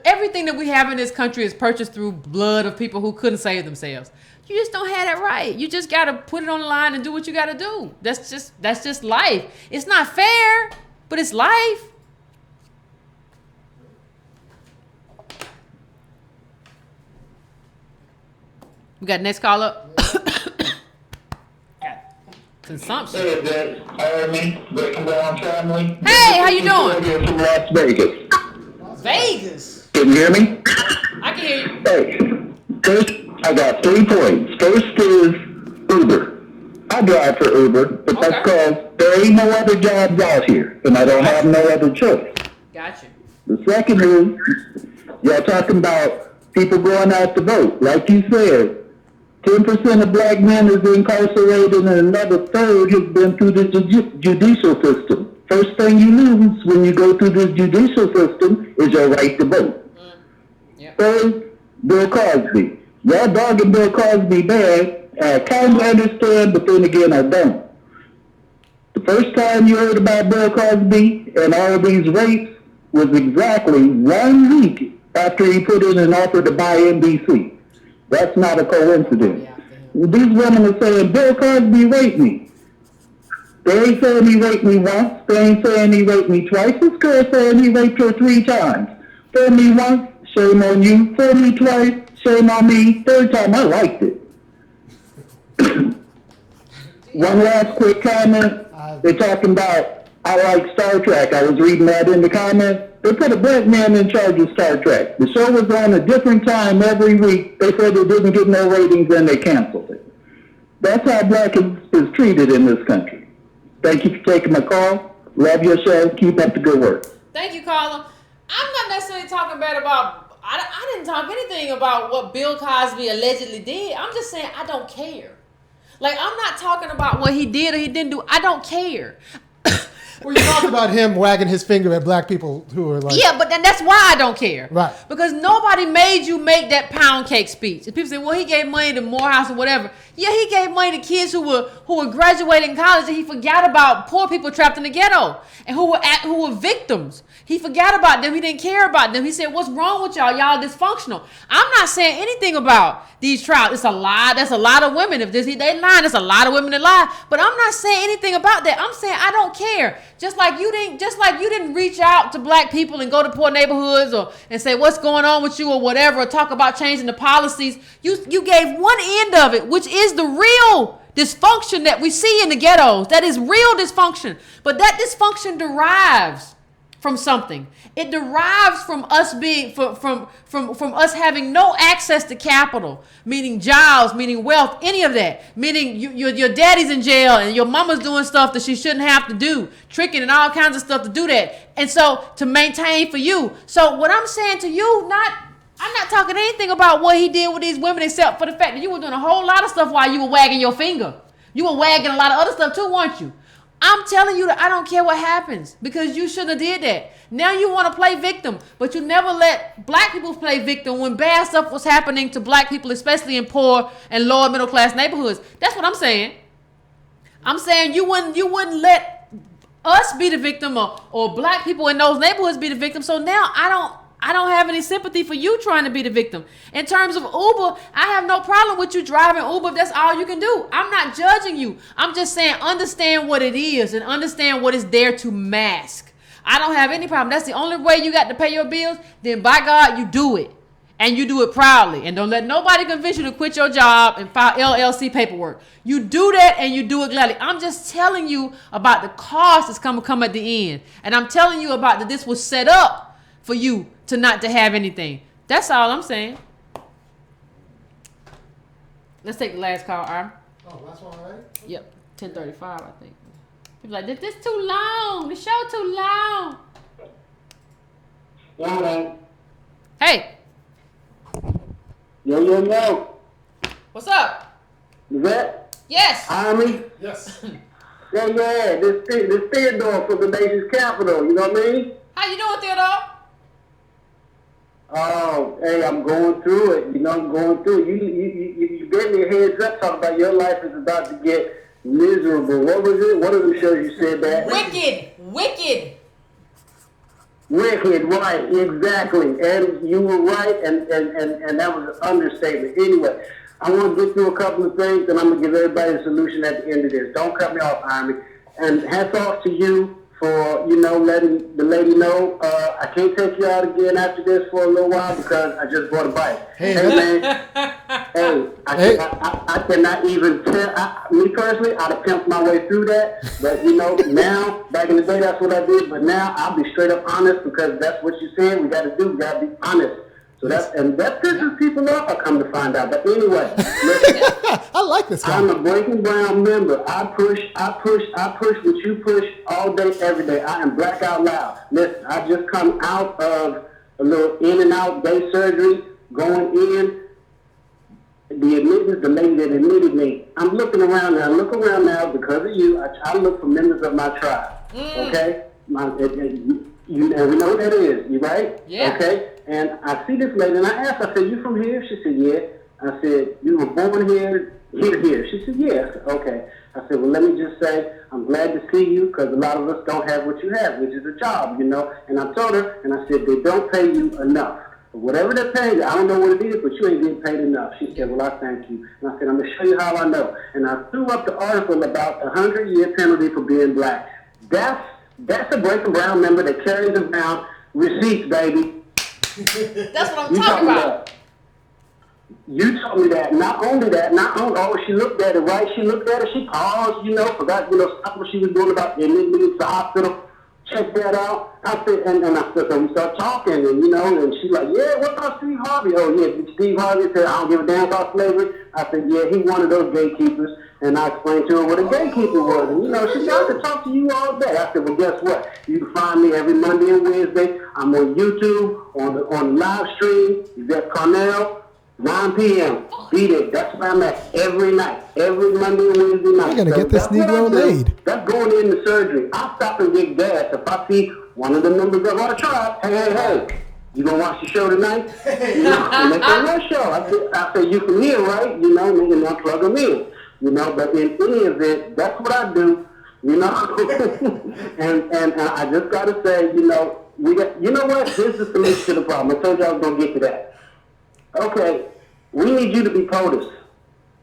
everything that we have in this country is purchased through blood of people who couldn't save themselves. You just don't have that right. You just gotta put it on the line and do what you gotta do. That's just life. It's not fair, but it's life. We got next call up. Consumption. Hey, Yvette. Hire me. Breaking down family. Hey, how you doing? Here from Las Vegas. Vegas. Can you hear me? I can hear you. Hey, first, I got 3 points. First is Uber. I drive for Uber, but that's because there ain't no other jobs out here, and I don't have no other choice. Gotcha. The second is, y'all talking about people going out to vote. Like you said, 10% of black men is incarcerated and another third has been through the judicial system. First thing you lose when you go through the judicial system is your right to vote. Yep. Third, Bill Cosby. Y'all dogging Bill Cosby bad. I kind of understand, but then again, I don't. The first time you heard about Bill Cosby and all of these rapes was exactly 1 week after he put in an offer to buy NBC. That's not a coincidence. These women are saying, Bill Cosby raped me. They ain't saying he raped me once. They ain't saying he raped me twice. This girl saying he raped her 3 times. For me once, shame on you. For me twice, shame on me. Third time, I liked it. One last quick comment. They're talking about, I like Star Trek. I was reading that in the comments. They put a black man in charge of Star Trek. The show was on a different time every week. They said it didn't get no ratings and they canceled it. That's how black is treated in this country. Thank you for taking my call. Love your show. Keep up the good work. Thank you, caller. I'm not necessarily talking bad about, I didn't talk anything about what Bill Cosby allegedly did. I'm just saying I don't care. Like, I'm not talking about what he did or he didn't do. I don't care. Well, you talked about him wagging his finger at black people who are like... Yeah, but then that's why I don't care. Right. Because nobody made you make that pound cake speech. And people say, well, he gave money to Morehouse or whatever. Yeah, he gave money to kids who were graduating college, and he forgot about poor people trapped in the ghetto and who were victims. He forgot about them. He didn't care about them. He said, what's wrong with y'all? Y'all dysfunctional. I'm not saying anything about these trials. It's a lie. That's a lot of women. If they lie, there's a lot of women that lie. But I'm not saying anything about that. I'm saying I don't care. Just like you didn't reach out to black people and go to poor neighborhoods and say what's going on with you or whatever, or talk about changing the policies. You gave one end of it, which is the real dysfunction that we see in the ghettos. That is real dysfunction. But that dysfunction derives from something. It derives from us being from us having no access to capital, meaning jobs, meaning wealth, any of that, meaning your daddy's in jail and your mama's doing stuff that she shouldn't have to do, tricking and all kinds of stuff to do that, and so to maintain for you. So what I'm saying to you, I'm not talking anything about what he did with these women, except for the fact that you were doing a whole lot of stuff while you were wagging your finger. You were wagging a lot of other stuff too, weren't you? I'm telling you that I don't care what happens, because you shouldn't have did that. Now you want to play victim, but you never let black people play victim when bad stuff was happening to black people, especially in poor and lower middle class neighborhoods. That's what I'm saying. I'm saying you wouldn't let us be the victim or black people in those neighborhoods be the victim. So now I don't have any sympathy for you trying to be the victim. In terms of Uber, I have no problem with you driving Uber if that's all you can do. I'm not judging you. I'm just saying understand what it is and understand what is there to mask. I don't have any problem. That's the only way you got to pay your bills. Then by God, you do it. And you do it proudly. And don't let nobody convince you to quit your job and file LLC paperwork. You do that and you do it gladly. I'm just telling you about the cost that's going to come at the end. And I'm telling you about that this was set up for you to not to have anything. That's all I'm saying. Let's take the last call, Arm. Oh, last one already? Yep, 10:35, I think. People like, this too long. The show too long. Yo. Hey. Yo. What's up? Yvette? Yes. Army? Yes. Yeah. This Theodore from the nation's capital. You know what I mean? How you doing, Theodore? Oh, hey, I'm going through it. You know, I'm going through it. You gave me a heads up talking about your life is about to get miserable. What was it? One of the shows you said that. Wicked. Wicked, right, exactly. And you were right, and that was an understatement. Anyway, I want to get through a couple of things, and I'm going to give everybody a solution at the end of this. Don't cut me off, Army. And hats off to you for, letting the lady know I can't take you out again after this for a little while because I just bought a bike. Hey man. I cannot even tell. Me personally, I'd have pimped my way through that. But, now, back in the day, that's what I did. But now, I'll be straight up honest because that's what you said. We got to do. We got to be honest. So that pisses people off, I come to find out. But anyway, listen, I like this guy. I'm a Breaking Brown member. I push what you push all day, every day. I am black out loud. Listen, I just come out of a little in and out day surgery, going in. The admittance, the lady that admitted me, I'm looking around now. I look around now because of you. I look for members of my tribe. Okay? You never know who that is, you right? Yeah. Okay? And I see this lady, and I asked, I said, you from here? She said, yeah. I said, you were born here? Here. She said, yeah. I said, okay. I said, well, let me just say, I'm glad to see you, because a lot of us don't have what you have, which is a job, And I told her, and I said, they don't pay you enough. Whatever they're paying you, I don't know what it is, but you ain't getting paid enough. She said, well, I thank you. And I said, I'm going to show you how I know. And I threw up the article about the 100-year penalty for being black. That's a Breaking Brown member that carries around receipts, baby. That's what I'm talking about. You told me that. Not only, she looked at it, right? She looked at it, she paused, forgot, stuff what she was doing about admitting me to the hospital. Check that out. I said, and I said, so we start talking, and she's like, yeah, what about Steve Harvey? Oh, yeah, Steve Harvey said, I don't give a damn about slavery. I said, yeah, he one of those gatekeepers. And I explained to her what a gatekeeper was. And, she said, I could talk to you all day. I said, well, guess what? You can find me every Monday and Wednesday. I'm on YouTube, on the live stream, Yvette Carnell, 9 p.m. Beat it. That's where I'm at every night. Every Monday and Wednesday night. I'm going to get this Negro laid. That's going into surgery. I stop and get gas if I see one of the members of our tribe. Hey. You gonna watch the show tonight? And they say, what show? I said, you can hear, right? And I plug them in. But in any event, that's what I do. And I just gotta say, we got. You know what? Here's the solution to the problem. I told you I was gonna get to that. Okay, we need you to be POTUS.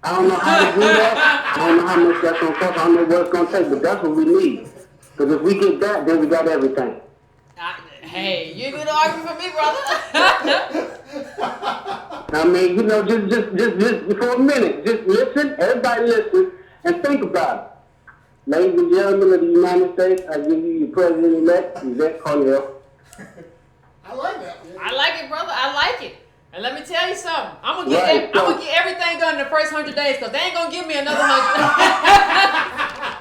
I don't know how to do that. I don't know how much that's gonna cost. I don't know what it's gonna take, but that's what we need. Because if we get that, then we got everything. Hey, you gonna argue for me, brother? I mean, just for a minute, just listen, everybody listen, and think about it. Ladies and gentlemen of the United States, I give you your president-elect, Yvette Carnell. I like that. I like it, brother. I like it. And let me tell you something. I'm gonna get everything done in the first 100 days because they ain't gonna give me another 100.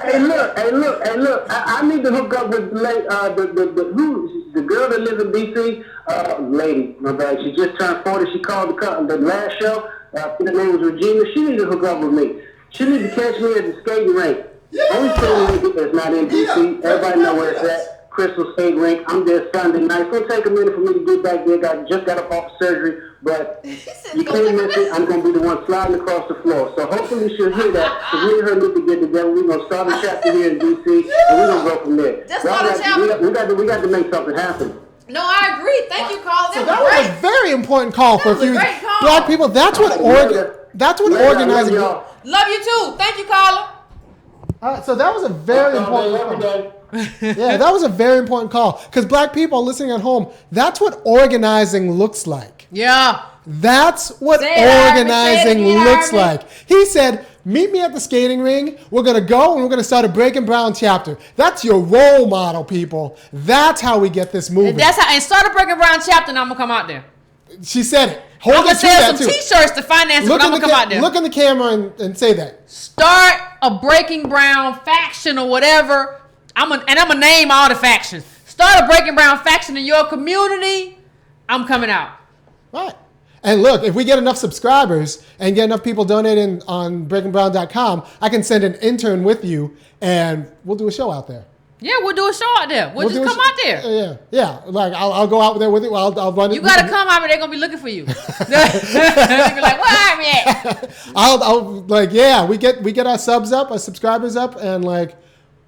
Hey, look. I need to hook up with the girl that lives in D.C. Lady, my bad. She just turned 40. She called the last show. Her name was Regina. She need to hook up with me. She need to catch me at the skating rink. Only skating rink that's not in D.C. Everybody know where it's at. Crystal Skate Rink. I'm there Sunday night. It's going to take a minute for me to get back there. I just got up off surgery, but you can't miss it. I'm going to be the one sliding across the floor. So hopefully she'll hear that. Because me and her need to get together. We're going to start a chapter here in D.C. and we're going to go from there. Just start a chapter. We got to make something happen. No, I agree. Thank you, Carl. So that was a very important call for a few black people. That's what organizing. Love you too. Thank you, Carla. So that was a very important call. Yeah, that was a very important call because black people listening at home, that's what organizing looks like. Yeah. That's what organizing looks like. He said, meet me at the skating ring. We're going to go and we're going to start a Breaking Brown chapter. That's your role model, people. That's how we get this moving. And start a Breaking Brown chapter and I'm going to come out there. She said it. I'm going to sell some t-shirts to finance it, but I'm going to come out there. Look in the camera and say that. Start a Breaking Brown faction or whatever. I'm going to name all the factions. Start a Breaking Brown faction in your community. I'm coming out. Right. And look, if we get enough subscribers and get enough people donating on breakingbrown.com, I can send an intern with you and we'll do a show out there. Yeah, we'll do a show out there. We'll just come out there. Yeah. Like I'll go out there with you. I'll run it. You got to come out, but they're going to be looking for you. They're be like, where am I at? we get our subs up, our subscribers up, and like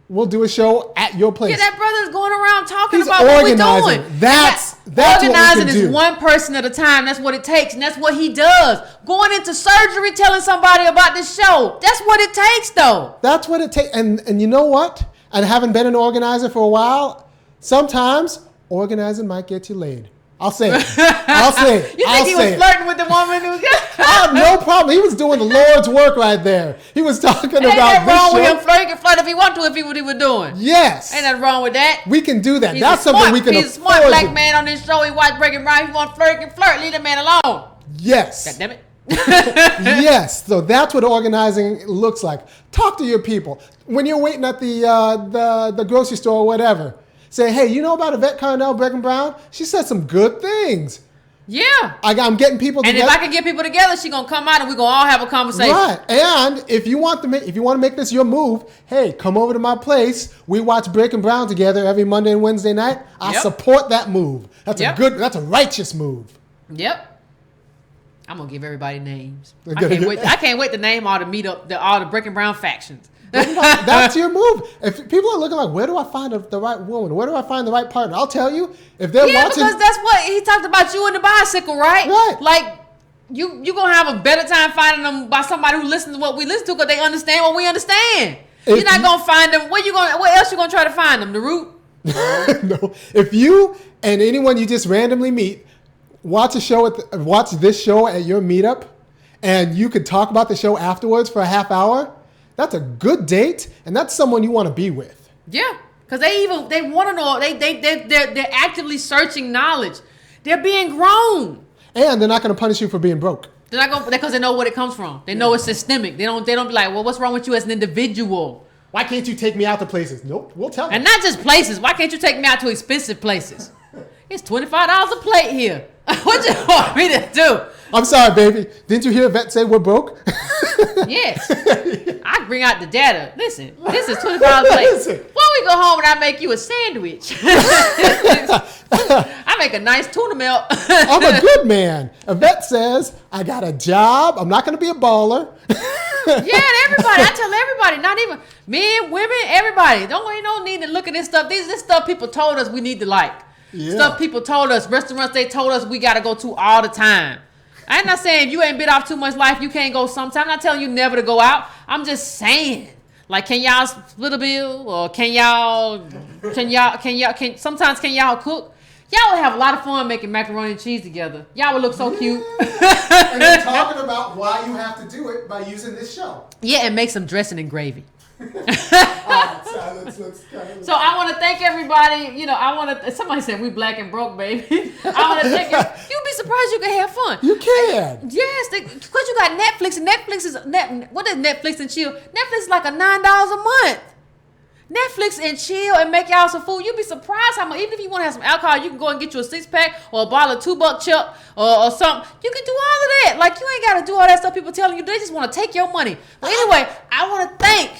we'll do a show at your place. Yeah, that brother's going around talking He's about what we're organizing. doing. That's organizing what we can is do. one person at a time. That's what it takes, and that's what he does. Going into surgery, telling somebody about this show. That's what it takes, though. That's what it takes. And you know what? And having been an organizer for a while, sometimes organizing might get you laid. I'll say it. I'll say it. You think he was flirting with the woman who I have no problem. He was doing the Lord's work right there. He was talking about this show. Ain't nothing wrong with him flirting. He can flirt if he want to, if he what he was doing. Yes. Ain't nothing wrong with that. We can do that. He's That's something we can afford. He's a smart black man on this show. He watch Breaking Brown. If he want to flirt, he can flirt. Leave the man alone. Yes. God damn it. Yes. So that's what organizing looks like. Talk to your people. When you're waiting at the grocery store or whatever, say, hey, you know about Yvette Carnell, Breaking Brown? She said some good things. Yeah. I'm getting people together. And if I can get people together, she gonna come out and we gonna all have a conversation. Right. And if you want to make this your move, hey, come over to my place. We watch Breaking Brown together every Monday and Wednesday night. I support that move. That's a righteous move. Yep. I'm gonna give everybody names. I can't wait to name all the meetup, all the Breaking Brown factions. That's your move. If people are looking like, where do I find the right woman? Where do I find the right partner? I'll tell you. If they're watching, because that's what he talked about, you and the bicycle, right? Right. Like you gonna have a better time finding them by somebody who listens to what we listen to because they understand what we understand. You're not gonna find them. Where else you gonna try to find them? The root? No. If you and anyone you just randomly meet watch this show at your meetup, and you could talk about the show afterwards for a half hour. That's a good date, and that's someone you want to be with. Yeah, because they want to know. They're actively searching knowledge. They're being grown, and they're not going to punish you for being broke. They're not going because they know what it comes from. They know it's systemic. They don't be like, well, what's wrong with you as an individual? Why can't you take me out to places? Nope, we'll tell them. And not just places. Why can't you take me out to expensive places? It's $25 a plate here. What you want me to do? I'm sorry, baby. Didn't you hear Yvette say we're broke? Yes. I bring out the data. Listen, this is $25 a plate. Why don't we go home and I make you a sandwich? I make a nice tuna melt. I'm a good man. Yvette says, I got a job. I'm not going to be a baller. Yeah, and everybody. I tell everybody, not even men, women, everybody. Don't need to look at this stuff. This stuff people told us we need to like. Yeah. Stuff people told us, restaurants they told us we got to go to all the time. I'm not saying if you ain't bit off too much life, you can't go sometime. I'm not telling you never to go out. I'm just saying, like, can y'all split a bill? Or can y'all cook? Y'all would have a lot of fun making macaroni and cheese together. Y'all would look so cute. And then talking about why you have to do it by using this show. Yeah, and make some dressing and gravy. So I want to thank everybody. Somebody said we black and broke, baby. I want to thank you. You'd be surprised you can have fun. You can. Yes, because you got Netflix, and Netflix is what is Netflix and chill? Netflix is like a $9 a month. Netflix and chill and make y'all some food. You'd be surprised how much. Even if you want to have some alcohol, you can go and get you a 6-pack or a bottle of $2 chip or something. You can do all of that. Like, you ain't got to do all that stuff people telling you. They just want to take your money. But anyway, I want to thank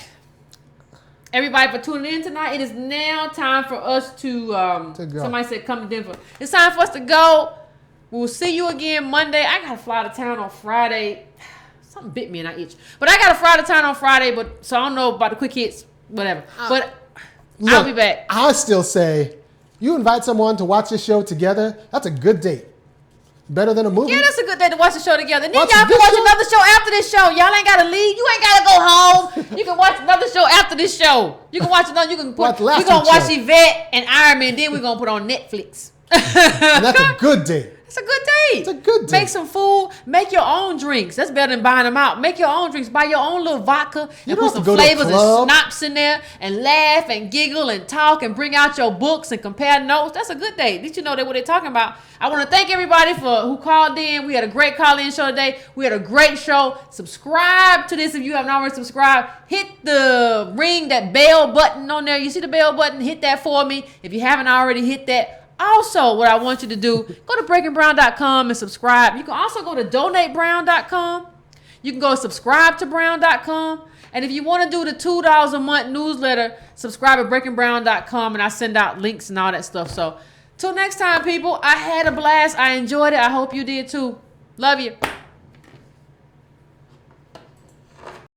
everybody for tuning in tonight. It is now time for us to go. Somebody said come to Denver. It's time for us to go. We'll see you again Monday. I got to fly to town on Friday. Something bit me and I itch. But I got to fly to town on Friday, so I don't know about the quick hits. Whatever. But look, I'll be back. I still say, you invite someone to watch this show together, that's a good date. Better than a movie. Yeah, that's a good day to watch the show together. And then y'all can watch another show after this show. Y'all ain't got to leave. You ain't got to go home. You can watch another show after this show. You can watch another. We're going to watch Yvette and Iron Man. Then we're going to put on Netflix. And that's a good date. It's a good date. It's a good date. Make some food. Make your own drinks. That's better than buying them out. Make your own drinks. Buy your own little vodka and put some flavors and schnapps in there and laugh and giggle and talk and bring out your books and compare notes. That's a good date. Did you know what they're talking about? I want to thank everybody who called in. We had a great call-in show today. We had a great show. Subscribe to this if you haven't already subscribed. Hit the that bell button on there. You see the bell button? Hit that for me. If you haven't already hit that. Also, what I want you to do, go to breakingbrown.com and subscribe. You can also go to donatebrown.com. You can go subscribe to brown.com. And if you want to do the $2 a month newsletter, subscribe at breakingbrown.com, and I send out links and all that stuff. So, till next time, people, I had a blast. I enjoyed it. I hope you did too. Love you.